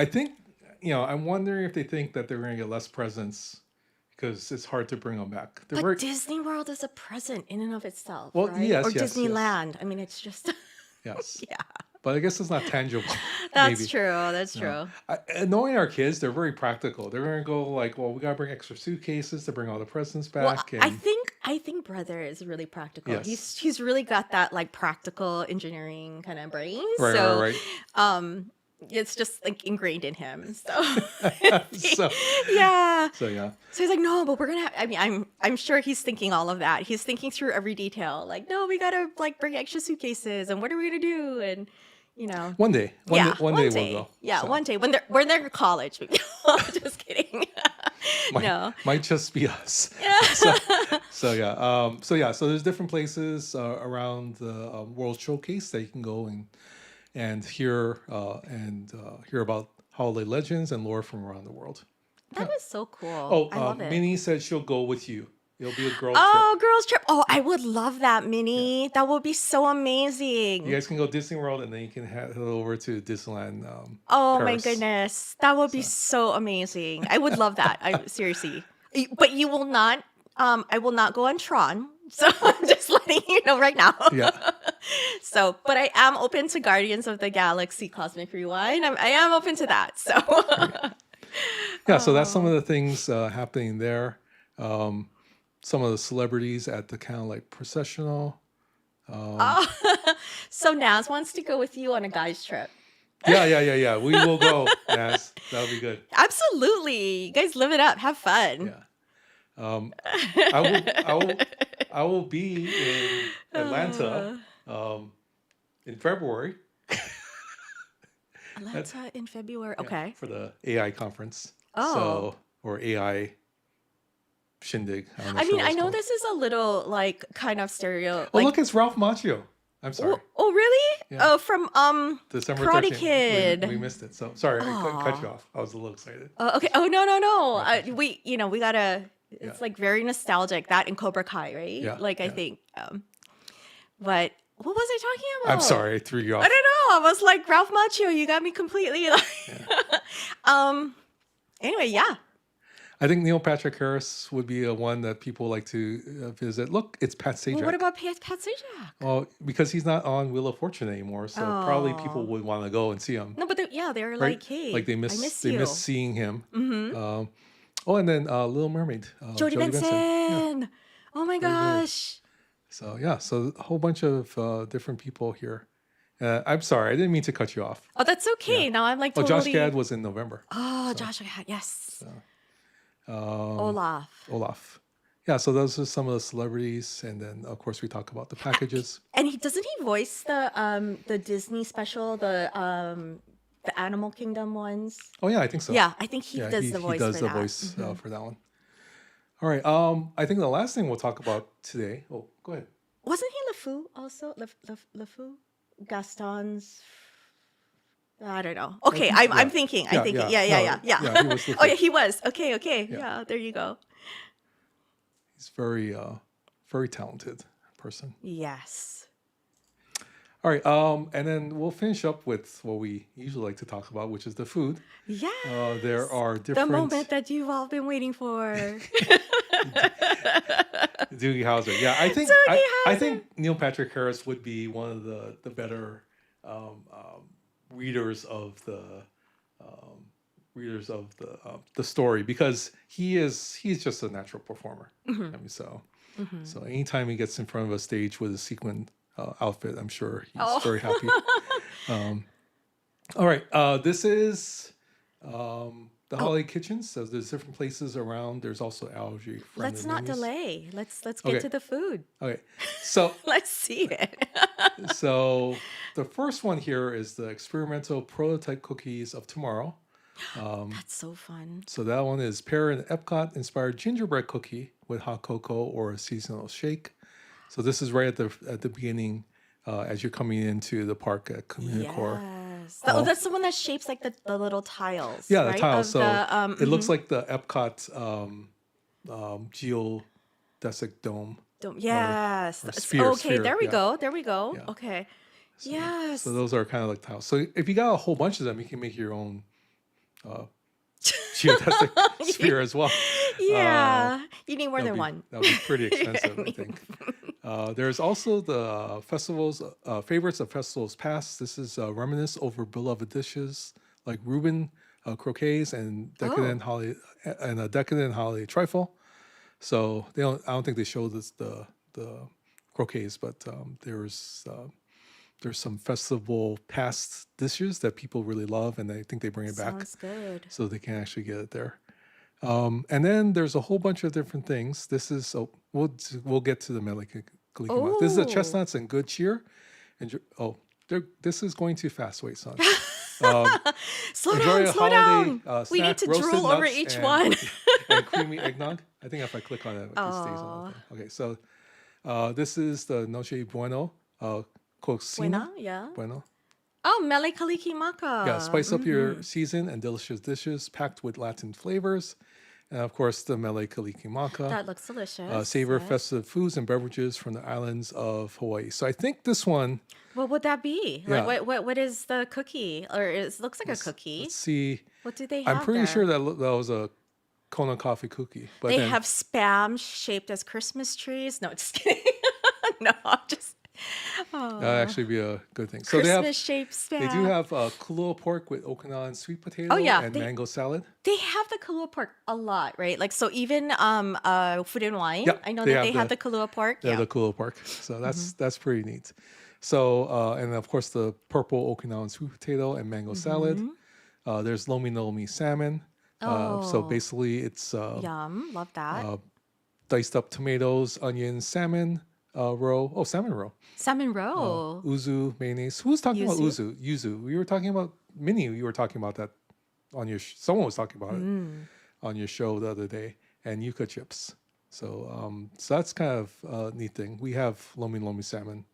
think, I'm wondering if they think that they're going to get less presents because it's hard to bring them back. But Disney World is a present in and of itself, well, right? Yes, or yes, Disneyland. Yes. I mean, it's just yes. Yeah. But I guess it's not tangible. That's maybe. true. That's true. Knowing our kids, they're very practical. They're going to go we got to bring extra suitcases to bring all the presents back. Well, I think brother is really practical. Yes. He's really got that practical engineering kind of brain. Right. It's just ingrained in him. So, So yeah. So he's like, no, but we're gonna I'm sure he's thinking all of that. He's thinking through every detail. No, we gotta bing extra suitcases, and what are we gonna do? And one day we'll go. Yeah, so. one day when they're in college. Just kidding. Might just be us. So there's different places around the World Showcase that you can go and hear about holiday legends and lore from around the world. That is so cool. I love it. Minnie said she'll go with you. It'll be a girls' trip. Oh, girls trip. Oh, I would love that, Minnie. That would be so amazing. You guys can go Disney World, and then you can head over to Disneyland. Oh my Paris. goodness. That would be so amazing. I would love that. I seriously. But you will not I will not go on Tron. So I'm just letting you know right now. Yeah. So, but I am open to Guardians of the Galaxy Cosmic Rewind. I am open to that. So Yeah, so that's some of the things happening there. Some of the celebrities at the Candlelight Processional. so Naz wants to go with you on a guys trip. Yeah. We will go, Naz. That'll be good. Absolutely. You guys live it up. Have fun. Yeah. I will be in Atlanta in February. Atlanta in February. Okay. For the AI conference. Oh. Or AI shindig. I'm not I sure mean, what I it's know called. this is a little like kind of stereo. Oh, like, look, it's Ralph Macchio. I'm sorry. oh, really? Yeah. Oh, from December Karate 13th. Kid. We missed it. So sorry, I Aw. cut you off. I was a little excited. Okay. Oh no. We gotta. It's Yeah. like very nostalgic. That and Cobra Kai, right? Yeah, Like I yeah. think. But what was I talking about? I'm sorry, I threw you off. I don't know. I was like Ralph Macchio. You got me completely. Like, Anyway, yeah. I think Neil Patrick Harris would be a one that people like to visit. Look, it's Pat Sajak. Well, what about Pat Sajak? Well, because he's not on Wheel of Fortune anymore, so probably people would want to go and see him. No, but they're Right? like, hey, Like they I miss you. seeing him. Mm-hmm. And then Little Mermaid. Jodie Benson. Yeah. Oh my gosh. So yeah, so a whole bunch of different people here. I'm sorry, I didn't mean to cut you off. Oh, that's okay. Now I'm like Oh, totally. Josh Gad was in November. Oh, Josh Gad. Yes. Olaf. Yeah, so those are some of the celebrities, and then of course we talk about the packages. And doesn't he voice the Disney special, the Animal Kingdom ones? Oh yeah, I think so. Yeah, I think he does the voice. He does for the that. voice for that one. All right. I think the last thing we'll talk about today. Oh, go ahead. Wasn't he LeFou also? LeFou? Gaston's. I don't know. Okay, I'm thinking. I'm thinking. Yeah. He was LeFou. Oh yeah, he was. Okay. Yeah, there you go. He's very, very talented person. Yes. All right. And then we'll finish up with what we usually like to talk about, which is the food. Yes. There are different. The moment that you've all been waiting for. Doogie Howser. Yeah, I think Doogie I Howser. think Neil Patrick Harris would be one of the better readers of the story, because he's just a natural performer. I mean, so anytime he gets in front of a stage with a sequin outfit, I'm sure he's very happy. All right, this is the Holiday Kitchens. So there's different places around. There's also allergy friendly. Let's not menus. delay. Let's get Okay. to the food. Okay, so Let's see it. so the first one here is the experimental prototype cookies of tomorrow. That's so fun. So that one is pair an EPCOT inspired gingerbread cookie with hot cocoa or a seasonal shake. So this is right at the beginning as you're coming into the park at Community Core. Yes. That's the one that shapes like the little tiles. Yeah, right? the tiles. Of So the, it looks like the EPCOT geodesic dome. Yes. or sphere, okay, there we yeah. go. There we go. Yeah. Okay. Yes. So those are kind of like tiles. So if you got a whole bunch of them, you can make your own geodesic sphere as well. Yeah. You need more than That'd be- one. That would be pretty expensive, I think. There's also the festivals, favorites of festivals past. This is reminisce over beloved dishes like Reuben croquets and a decadent holiday trifle. So I don't think they showed this the croquets, but there's some festival past dishes that people really love, and I think they bring it back Sounds good. so they can actually get it there. And then there's a whole bunch of different things. This is we'll get to the Mele Kalikimaka. This is the Oh. chestnuts and good cheer. And this is going too fast. Wait, son. Slow Enjoy down, a slow holiday, down. We need snack, to roasted drool over nuts each and- one. and creamy eggnog. I think if I click on it, it just stays on. the thing. Okay, so this is the Noche Bueno, Cocina. Yeah. Bueno. Oh, Mele Kalikimaka. Yeah, spice up your season and delicious dishes packed with Latin flavors. And of course, the Mele Kalikimaka. That looks delicious. Savor Yes. festive foods and beverages from the islands of Hawaii. So I think this one, What would that be? Yeah. Like, what is the cookie? Or it looks like a cookie. let's see. What do they have I'm pretty there? sure that was a Kona coffee cookie. But They then, have spam shaped as Christmas trees. No, just kidding. No, I'm just. that'd actually be a good thing. So they Christmas shaped spam. do have kulua pork with Okinawan sweet potato yeah, and they- mango salad. They have the Kahlua pork a lot, right? Like, so even Food and Wine, Yeah, I know they that they have have the Kahlua pork. Yeah, Yeah. the kulua pork. So that's pretty neat. So and of course the purple Okinawan sweet potato and mango salad. There's lomi lomi salmon. So Oh. basically it's Yum. Love that. diced up tomatoes, onions, salmon roe. Oh, salmon roe. Salmon roe. Uzu mayonnaise. Who was talking about Yuzu? Yuzu. We were talking about Minnie. You were talking about that on your. Someone was talking about it on your show the other day. And yuca chips. So so that's kind of a neat thing. We have lomi lomi salmon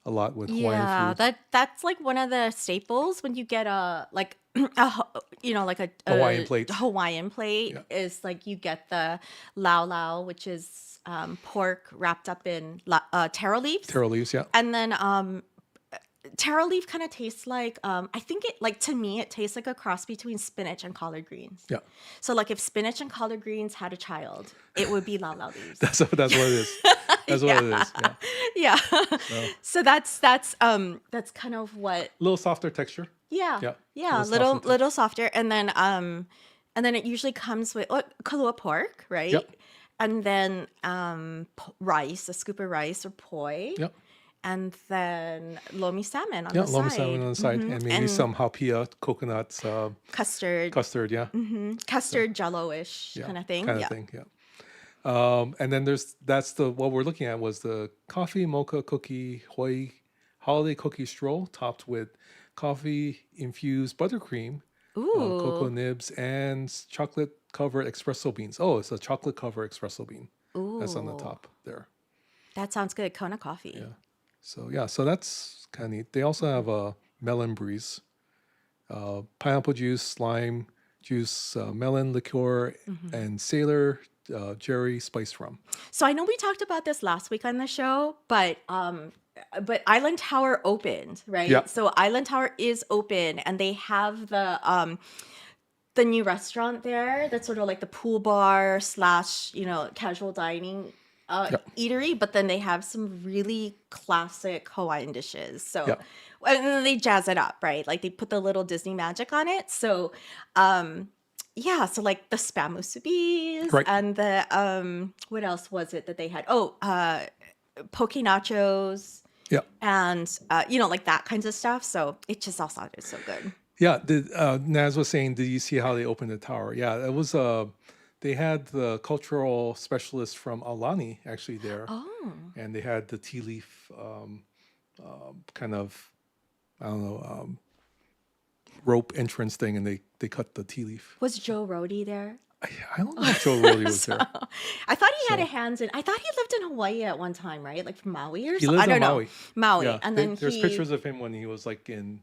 a lot with Hawaiian Yeah, food. that's like one of the staples when you get a like like a Hawaiian plate. Hawaiian plate is like you get the lau lau, which is pork wrapped up in taro leaves. Taro leaves, yeah. And then taro leaf kind of tastes like I think it like to me it tastes like a cross between spinach and collard greens. Yeah. So like if spinach and collard greens had a child, it would be lau lau leaves. That's what it is. That's what it is. Yeah. Yeah. So that's kind of what A little softer texture. yeah. Yeah, Yeah, little softer and then it usually comes with kalua pork, right? Yep. And then rice, a scoop of rice or poi. Yep. And then lomi salmon on Yeah, the lomi side. salmon on the side. And maybe And some hapia coconut custard, yeah. custard jello-ish Yeah, kind of thing. Kind Yeah. of thing, yeah. And then what we're looking at was the coffee mocha cookie Hawaii holiday cookie stroll topped with coffee infused buttercream, Ooh. cocoa nibs, and chocolate covered espresso beans. Oh, it's a chocolate covered espresso bean. That's on the Ooh. top there. That sounds good. Kona coffee. Yeah. So that's kind of neat. They also have a melon breeze, pineapple juice, lime juice, melon liqueur, and sailor jerry spiced rum. So I know we talked about this last week on the show, but Island Tower opened, right? Yeah. So Island Tower is open, and they have the new restaurant there. That's sort of like the pool bar / casual dining eatery. But then they have some really classic Hawaiian dishes. So Yeah. and then they jazz it up, right? Like they put the little Disney magic on it. So yeah, so like the spam musubis Right. and the what else was it that they had? Oh, poke nachos Yeah. and like that kinds of stuff. So it just all sounded so good. Yeah, Naz was saying, did you see how they opened the tower? Yeah, it was they had the cultural specialist from Aulani actually there, Oh, and they had the tea leaf kind of, I don't know, rope entrance thing, and they cut the tea leaf. was Joe Rody there? I don't know if Joe Rody was there. I thought he had So- a hand in. I thought he lived in Hawaii at one time, right? Like from Maui or He something. lived I in don't Maui. know. Maui, Yeah, and then there's he pictures of him when he was like in,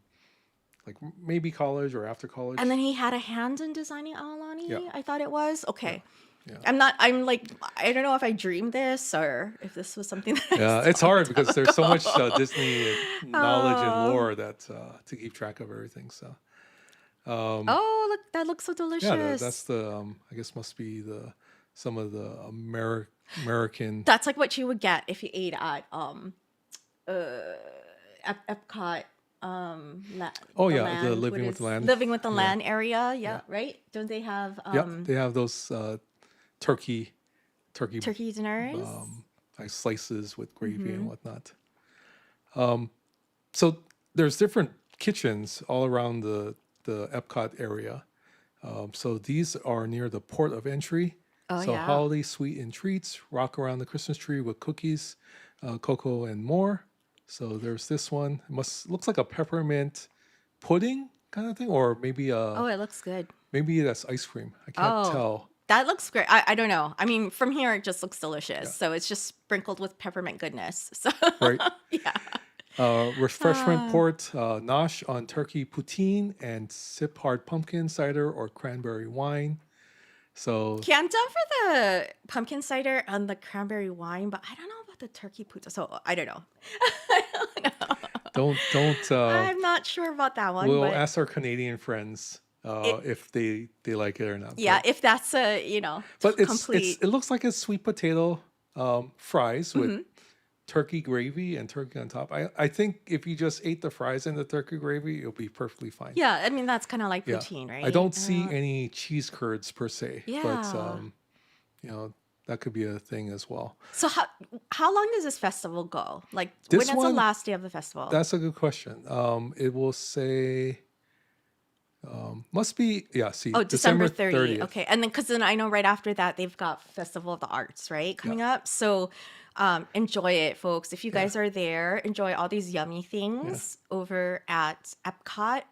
like maybe college or after college. and then he had a hand in designing Aulani. Yeah. I thought it was okay. Yeah. I'm like I don't know if I dreamed this or if this was something that I Yeah, it's hard because there's so much Disney knowledge Oh. and lore that to keep track of everything. So Oh, look, that looks so delicious. yeah, that's the I guess must be some of the American. That's like what you would get if you ate at EPCOT Oh, the yeah, the land, Living what with the is- Land. Living with the Yeah. land area, Yeah. right? Don't they have Yeah, they have those turkey turkey dinners? like slices with gravy Mm-hmm. and whatnot. So there's different kitchens all around the Epcot area. So these are near the port of entry. Oh, So yeah. holiday sweet and treats, rock around the Christmas tree with cookies, cocoa, and more. So there's this one. Looks like a peppermint pudding kind of thing, or maybe Oh, it looks good. maybe that's ice cream. I can't Oh. tell. That looks great. I don't know. I mean, from here it just looks delicious. So it's just sprinkled with peppermint goodness. So Right. yeah. Refreshment port, nosh on turkey poutine and sip hard pumpkin cider or cranberry wine. So Okay, I'm down for the pumpkin cider and the cranberry wine, but I don't know about the turkey pizza. So I don't know. I don't know. don't. I'm not sure about that one, We'll but ask our Canadian friends if they like it or not. yeah, But, if that's but complete. it looks like it's sweet potato fries with Mm-hmm. turkey gravy and turkey on top. I think if you just ate the fries and the turkey gravy, it'll be perfectly fine. Yeah, I mean that's kind of like Yeah. poutine, right? I don't see any cheese curds per se, but Yeah. that could be a thing as well. So how long does this festival go? Like This when is the one- last day of the festival? That's a good question. It will say must be see December 30. 30th. Okay. And then I know right after that they've got Festival of the Arts, right? Coming up. So enjoy it, folks. If you guys are there, enjoy all these yummy things over at EPCOT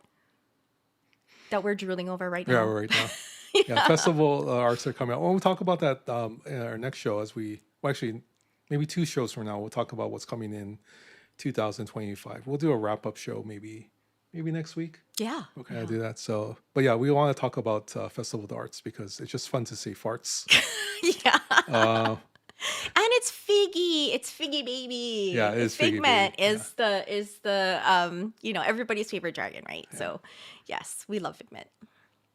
that we're drooling over right Yeah, now. right now. Yeah, Festival Arts are coming out. Well, we'll talk about that in our next show actually, maybe 2 shows from now, we'll talk about what's coming in 2025. We'll do a wrap-up show maybe next week. Yeah. We'll kind of do that. So, but yeah, we want to talk about Festival of the Arts because it's just fun to say farts. Yeah. Uh, And it's Figgy. It's Figgy baby. Yeah, it is Figgy Figment baby, is the everybody's favorite dragon, right? So yes, we love Figment.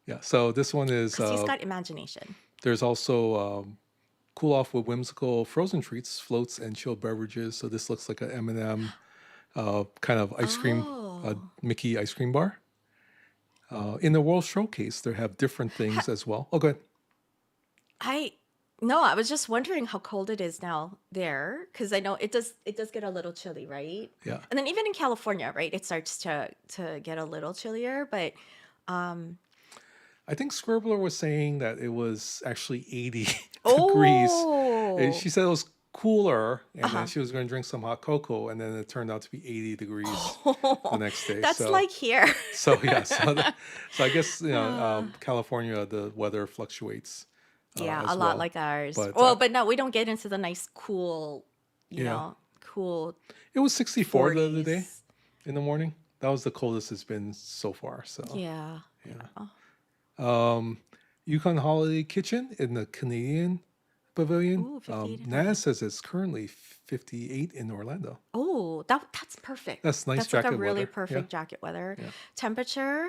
yeah, so this one is 'Cause he's got imagination. there's also cool off with whimsical frozen treats, floats, and chilled beverages. So this looks like an M&M kind of ice cream, Mickey ice cream bar. In the World Showcase, they have different things as well. Oh, go ahead. I was just wondering how cold it is now there, because I know it does get a little chilly, right? Yeah. And then even in California, right, it starts to get a little chillier, but I think Scribbler was saying that it was actually 80 degrees. oh, She said it was cooler, and then she was going to drink some hot cocoa, and then it turned out to be 80 degrees the next day. that's so, like here. so yeah. So I guess California, the weather fluctuates. Yeah, as a lot well. like ours. But, But no, we don't get into the nice, cool, cool It was 64 the other 40s. day in the morning. That was the coldest it's been so far. So Yeah. Yukon Holiday Kitchen in the Canadian Pavilion. Ooh, 58 in Naz says it's currently 58 in Orlando. Oh, that's perfect. That's nice That's like a jacket really weather. perfect jacket weather. Yeah. Temperature,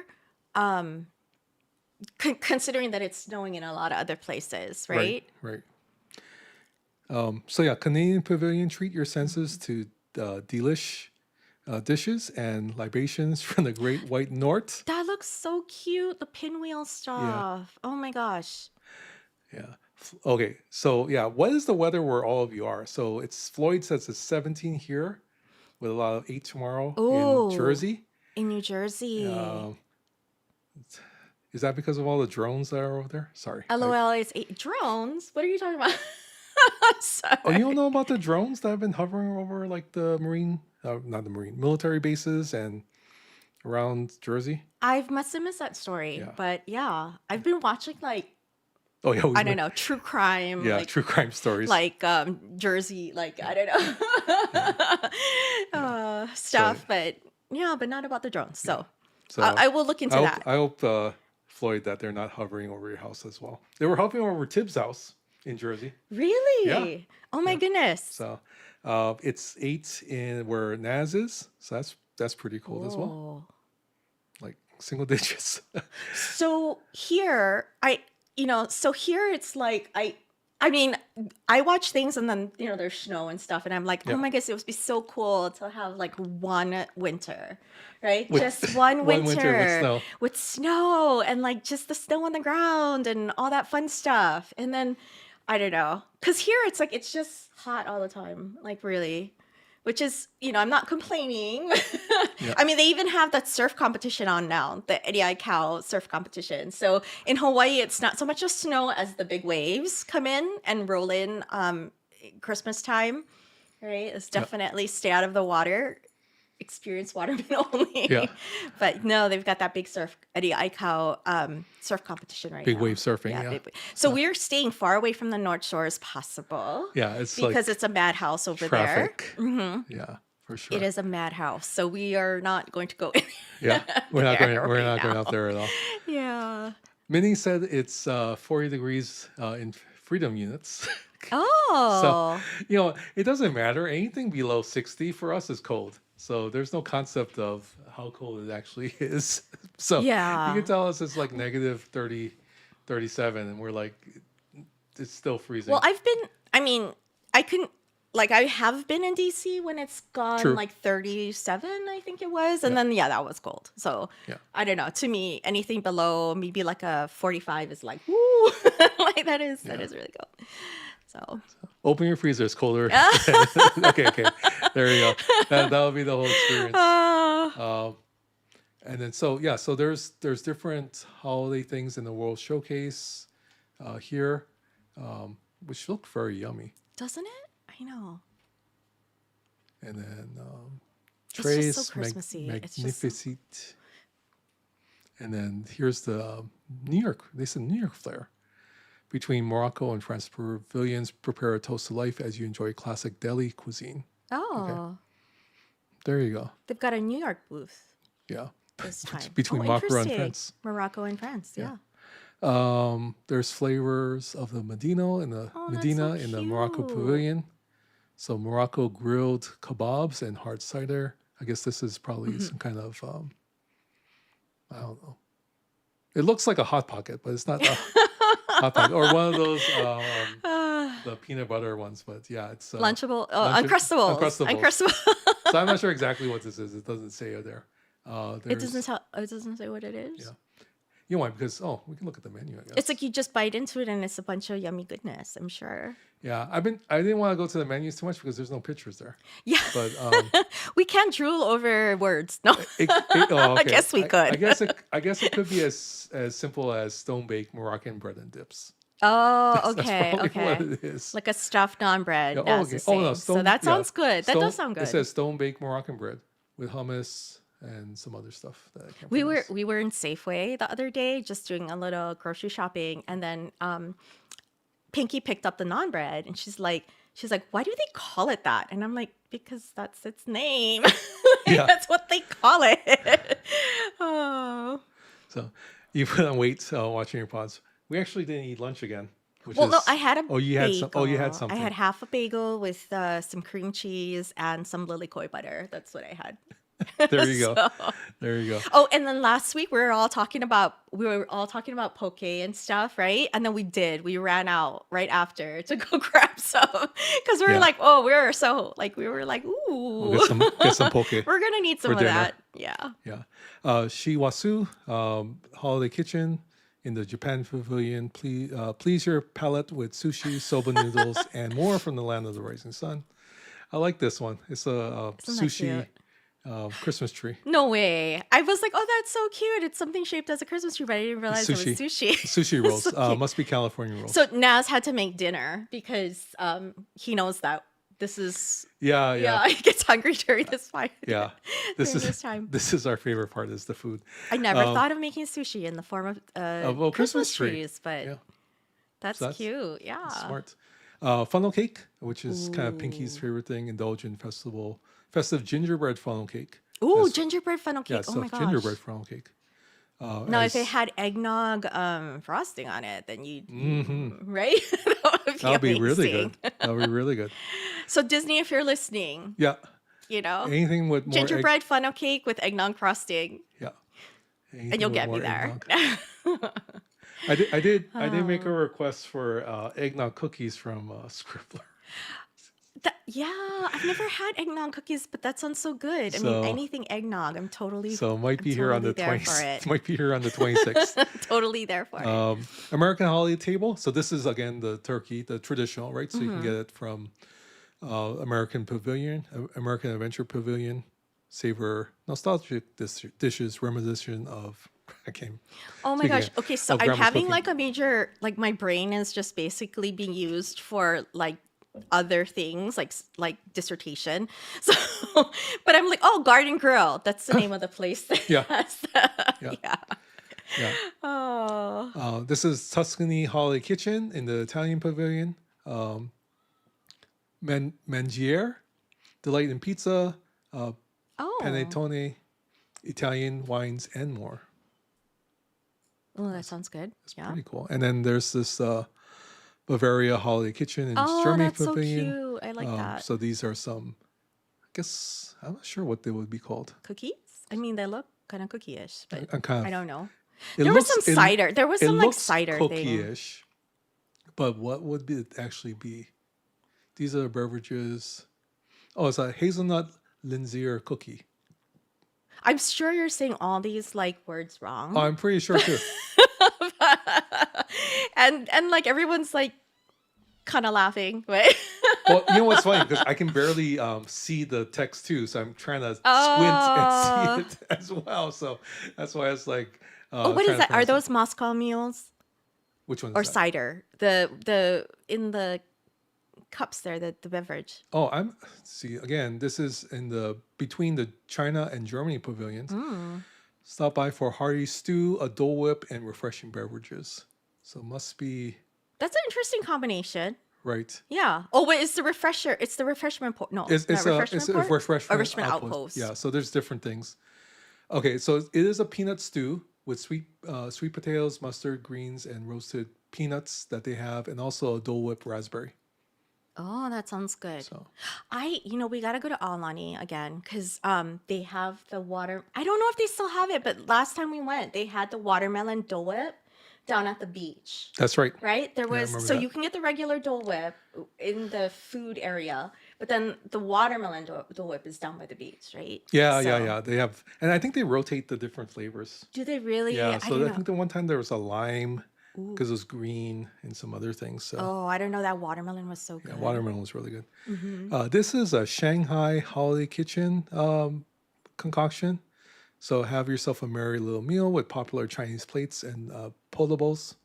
considering that it's snowing in a lot of other places, right? Right. So yeah, Canadian Pavilion, treat your senses to delish dishes and libations from the Great White North. That looks so cute. The pinwheel stuff. Oh my gosh. Yeah. Okay. So yeah, what is the weather where all of you are? So Floyd says it's 17 here, with a lot of 8 tomorrow Ooh. in Jersey. In New Jersey. Is that because of all the drones that are over there? Sorry. LOL, it's drones. What are you talking about? Sorry. Oh, you don't know about the drones that have been hovering over like the military bases and around Jersey? I must have missed that story, Yeah. but yeah, I've been watching Oh yeah, I don't know, true crime, Yeah, true crime stories. Jersey, I don't know, stuff, but not about the drones. So, So I will look into that. I hope Floyd that they're not hovering over your house as well. They were hovering over Tibbs' house in Jersey. Really? Yeah. Oh my goodness. So it's 8 in where Naz is. So that's pretty cool as well. Oh. Like single digits. So here, it's like I mean, I watch things and then there's snow and stuff, and I'm like, oh my goodness, it would be so cool to have like one winter, right? Just one one winter, winter with snow. and like just the snow on the ground and all that fun stuff. And then I don't know, because here it's just hot all the time, like really. Which is, I'm not complaining. I mean, they even have that surf competition on now, the Eddie Cow surf competition. So in Hawaii, it's not so much a snow as the big waves come in and roll in Christmas time, right? It's definitely stay out of the water, experience waterman only. Yeah. But no, they've got that big Eddie Cow surf competition right Big now. wave surfing, yeah. Big wave. So we're staying far away from the North Shore as possible. Yeah, it's Because like it's a madhouse over traffic. there. Mm-hmm. Yeah, for sure. It is a madhouse, so we are not going to go in. Yeah, we're not there going right out there at all. Yeah. Minnie said it's 40 degrees in freedom units. So, Oh, it doesn't matter. Anything below 60 for us is cold. So there's no concept of how cold it actually is. So you can yeah. tell us it's like negative 30, 37, and we're like, it's still freezing. Well, I mean, I couldn't, like, I have been in DC when it's gone True. like 37, I think it was. And Yeah. then, yeah, that was cold. So Yeah. I don't know. To me, anything below maybe like a 45 is like, woo. Like, that is really cold. So, Open your freezer. It's colder. Okay. There you go. That'll be the whole experience. And then so there's different holiday things in the World Showcase here, which look very yummy. doesn't it? I know. And then It's just trays, so Christmassy. It's just so- magnificent. And then here's the New York. They said New York flair. Between Morocco and France pavilions, prepare a toast to life as you enjoy classic deli cuisine. Oh, There you go. they've got a New York booth Yeah. this time. Between Oh, Morocco and interesting. France. Morocco and France, yeah. There's flavors of the Medina in the Oh, that's so in the Morocco cute. pavilion. So Morocco grilled kebabs and hard cider. I guess this is probably Mm-hmm. some kind of I don't know. It looks like a hot pocket, but it's not a hot pocket or one of those the peanut butter ones. But yeah, it's Lunchable, Uncrustables. Uncrustables. So I'm not sure exactly what this is. It doesn't say it there. It doesn't say what it is. Yeah. You know why? Because we can look at the menu. I guess It's like you just bite into it and it's a bunch of yummy goodness, I'm sure. Yeah, I didn't want to go to the menus too much because there's no pictures there. Yeah. But We can't drool over words. No. I guess we could. I guess it could be as simple as stone baked Moroccan bread and dips. Oh, That's okay. probably Okay. what it is. Like a stuffed naan bread. Yeah, That's the same. So that sounds good. That does sound It good. says stone baked Moroccan bread with hummus and some other stuff that I can't We pronounce. were in Safeway the other day just doing a little grocery shopping, and then Pinky picked up the naan bread and she's like, why do they call it that? And I'm like, because that's its name. Yeah. That's what they call it. Oh. So you put on weight watching your pods. We actually didn't eat lunch again. Which Well, is, no, I had a Oh, you had some. Oh, you had bagel. something. I had half a bagel with some cream cheese and some lilikoi butter. That's what I had. There you go. So- There you go. Oh, and then last week we were all talking about poke and stuff, right? And then we ran out right after to go grab some because we were Yeah. like, oh, we were ooh, We'll get some poke. we're gonna need some for of dinner. that. Yeah. Yeah. Shiwasu, Holiday Kitchen in the Japan Pavilion. Please your palate with sushi, soba noodles, and more from the land of the rising sun. I like this one. It's a Isn't that sushi cute? Christmas tree. No way. I was like, oh, that's so cute. It's something shaped as a Christmas tree, but I didn't realize it was sushi. Sushi rolls. So cute. Must be California rolls. So Naz had to make dinner because he knows that this is yeah. he gets hungry during this time. Yeah. This During is this time. this is our favorite part is the food. I never thought of making sushi in the form of a Christmas Christmas tree. trees, but Yeah. that's, So that's- cute. Yeah. Smart. Funnel cake, which is kind of Pinky's favorite thing. Indulge in festive gingerbread funnel cake. Ooh, That's- gingerbread funnel cake. Yeah, oh so my gosh. gingerbread funnel cake. Now, if it as- had eggnog frosting on it, then you'd Mhm. right? That would That'll be really amazing. good. That'll be really good. So Disney, if you're listening, Yeah. you know, Anything with more gingerbread funnel cake with eggnog frosting, Yeah. and Anything you'll with get me more there. eggnog. I did make a request for eggnog cookies from Scribbler. Yeah, I've never had eggnog cookies, but that sounds so good. I So- mean, anything eggnog, I'm totally So it might be I'm here on the totally there 20th. for it. Might be here on the 26th. totally there for it. American Holiday Table. So this is again the turkey, the traditional, right? So you can get it from American Pavilion, American Adventure Pavilion. Savor nostalgic dishes, reminiscent of. I can't. Oh my speaking gosh. of- Okay, so of I'm grandma's having cooking. like a major, like my brain is just basically being used for like other things, like dissertation. So, but I'm like, oh, Garden Grill. That's the name of the place. That Yeah. has the- Yeah. yeah. Yeah. Oh. This is Tuscany Holiday Kitchen in the Italian Pavilion. Mangiare, Delight in Pizza, Oh. Panettone, Italian wines, and more. Oh, that sounds good. It's Yeah. pretty cool. And then there's this Bavaria Holiday Kitchen in Oh, Germany that's so Pavilion. cute. I like that. So these are some, I guess, I'm not sure what they would be called. Cookies? I mean, they look kind of cookie-ish, but I'm kind of, I don't know. it There was looks- some it- cider. There was it some like looks cider thing. cookie-ish, but what would it actually be? These are the beverages. Oh, it's a hazelnut Lindsay cookie. I'm sure you're saying all these like words wrong. Oh, I'm pretty sure too. and like everyone's like kind of laughing, right? Well, you know what's funny? Because I can barely see the text too, so I'm trying to squint and see it as well. So that's why it's like. Oh, what is that? Are those Moscow mules Which one? or Is that? cider? The in the cups there, the beverage. Oh, see again. This is in the between the China and Germany pavilions. Stop by for hearty stew, a Dole Whip, and refreshing beverages. So must be That's an interesting combination. right. Yeah. Oh wait, it's the refresher. It's the refreshment port. No, It's not a refreshment port? refreshment outpost. outpost. Yeah. So there's different things. Okay, so it is a peanut stew with sweet potatoes, mustard, greens, and roasted peanuts that they have, and also a Dole Whip raspberry. Oh, that sounds good. So We gotta go to Alani again because they have the water. I don't know if they still have it, but last time we went, they had the watermelon Dole Whip down at the beach. that's right. Right? There I was remember so that. you can get the regular Dole Whip in the food area, but then the watermelon Dole Whip is down by the beach, right? Yeah, So- yeah. They have, and I think they rotate the different flavors. Do they really? Yeah. I So don't I know. think the one time there was a lime because it was green and some other things. So Oh, I don't know. That watermelon was so good. yeah, watermelon was really good. Mm-hmm. This is a Shanghai Holiday Kitchen concoction. So have yourself a merry little meal with popular Chinese plates and potables.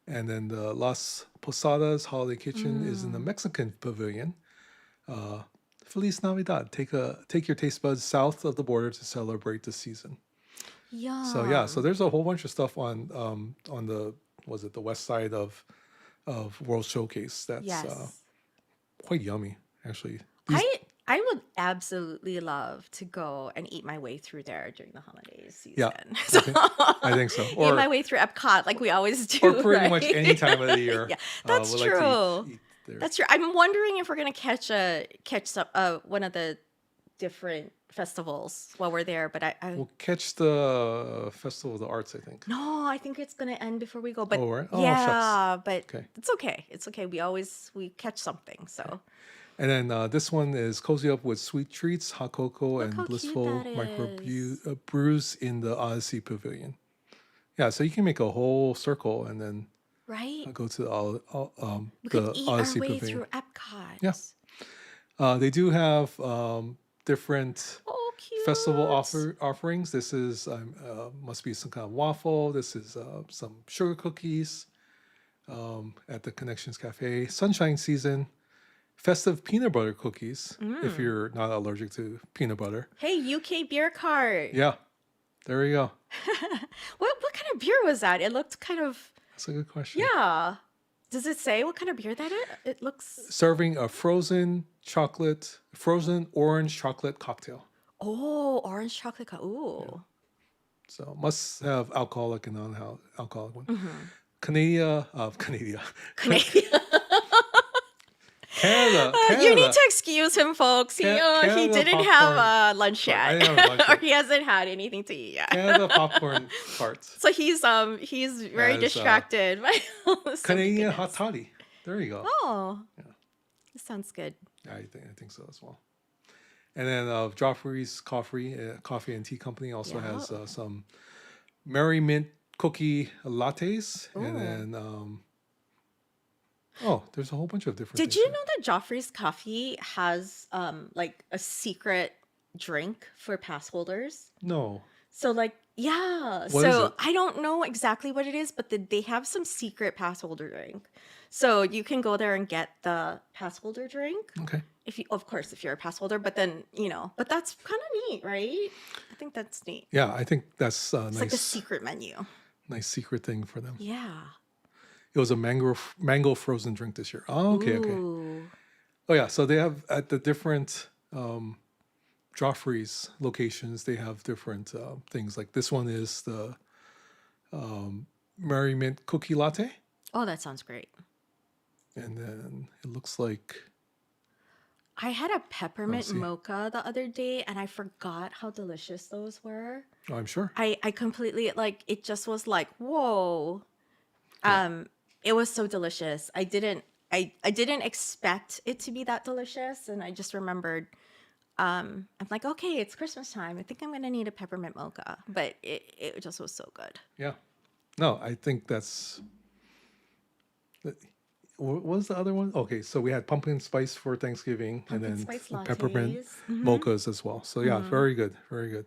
And then the Las Posadas Holiday Kitchen is in the Mexican pavilion. Feliz Navidad. Take your taste buds south of the border to celebrate the season. Yeah. So yeah, so there's a whole bunch of stuff on the the west side of World Showcase that's Yes. quite yummy actually. I would absolutely love to go and eat my way through there during the holidays season. Yeah, I think so. Eat my way through Epcot like we always do. or pretty much right? any time of the year. Yeah, that's we like to true. eat there. That's true. I'm wondering if we're gonna catch some one of the different festivals while we're there. But I We'll catch the Festival of the Arts, I think. no, I think it's gonna end before we go. But Oh, right? Oh, yeah, but Okay. it's okay. It's okay. We catch something. So And then this one is Cozy Up with Sweet Treats, Hot Cocoa, and how cute Blissful that Micro is. Brews in the Odyssey Pavilion. Yeah, so you can make a whole circle and then right, go to we the could eat our Odyssey way Pavilion. through Epcot. Yeah. They do have different Oh, cute. festival offerings. This is must be some kind of waffle. This is some sugar cookies at the Connections Cafe. Sunshine season, festive peanut butter cookies. If you're not allergic to peanut butter. Hey, UK beer cart. Yeah, there you go. What kind of beer was that? It looked kind of That's a good question. yeah. Does it say what kind of beer that is? It looks Serving a frozen orange chocolate cocktail. orange chocolate. Ooh. So must have alcoholic and non-alcoholic one. Mm-hmm. Canada. You Canada. need to excuse him, folks. He Canada didn't popcorn. have lunch Right, I yet, didn't have lunch or yet. he hasn't had anything to eat yet. Canada popcorn carts. So he's very As, distracted. by all this Canadian hot goodness. toddy. There you go. Oh, this sounds good. Yeah, I think so as well. And then Joffrey's Coffee and Tea Company also Yeah. has some Merry Mint cookie lattes, Ooh. and then there's a whole bunch of different. Did things you there. know that Joffrey's Coffee has like a secret drink for pass holders? No. So like yeah, What is so it? I don't know exactly what it is, but they have some secret pass holder drink. So you can go there and get the pass holder drink Okay. of course if you're a pass holder, but then but that's kind of neat, right? I think that's neat. Yeah, I think that's It's like a nice. secret menu. Nice secret thing for them. Yeah. It was a mango frozen drink this year. Oh, okay. Ooh. Oh yeah, so they have at the different Joffrey's locations, they have different things. Like this one is the Mary Mint cookie latte. Oh, that sounds great. And then it looks like, I had a peppermint see. mocha the other day, and I forgot how delicious those were. oh, I'm sure. I completely like it. Just was like, whoa. It was so delicious. I didn't expect it to be that delicious, and I just remembered. I'm like, okay, it's Christmas time. I think I'm gonna need a peppermint mocha, but it just was so good. Yeah. No, I think that's. What was the other one? Okay, so we had pumpkin spice for Thanksgiving, Pumpkin and then spice peppermint lattes. Mhm. mochas as well. So yeah, very good, very good.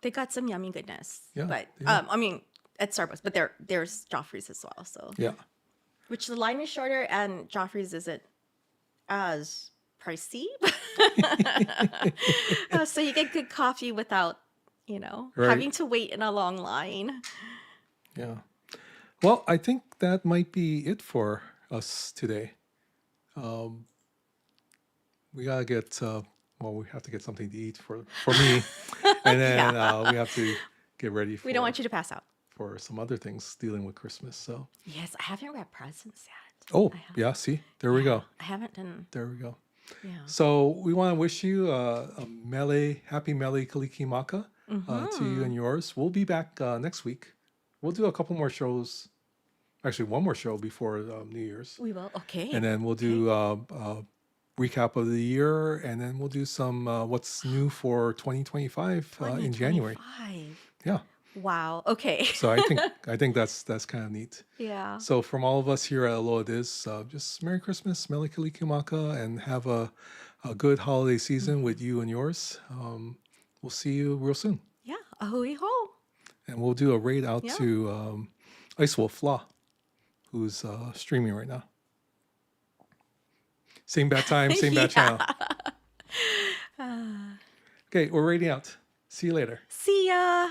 They got some yummy goodness. Yeah, But they do. I mean, at Starbucks, but there's Joffrey's as well. So Yeah, which the line is shorter, and Joffrey's isn't as pricey. So you get good coffee without, Right. having to wait in a long line. yeah. Well, I think that might be it for us today. We gotta get. Well, we have to get something to eat for me, and then we have to get ready for We don't want you to pass out. for some other things dealing with Christmas. So, Yes, I haven't wrapped presents yet. oh I have- yeah, see, there we go, I haven't done. there we go. Yeah. So we want to wish you a happy Mele Kalikimaka to you and yours. We'll be back next week. We'll do a couple more shows, actually one more show before New Year's, We will. Okay. and then we'll do recap of the year, and then we'll do some what's new for 2025 in January. 2025. Yeah. Wow. Okay. So I think that's kind of neat. Yeah. So from all of us here at Aloha DIS, just Merry Christmas, Mele Kalikimaka, and have a good holiday season with you and yours. We'll see you real soon. Yeah. Ahui ho. And we'll do a raid out Yeah. to Ice Wolf Fla, who's streaming right now. Same bad time, same bad channel. Okay, we're raiding out. See you later. See ya.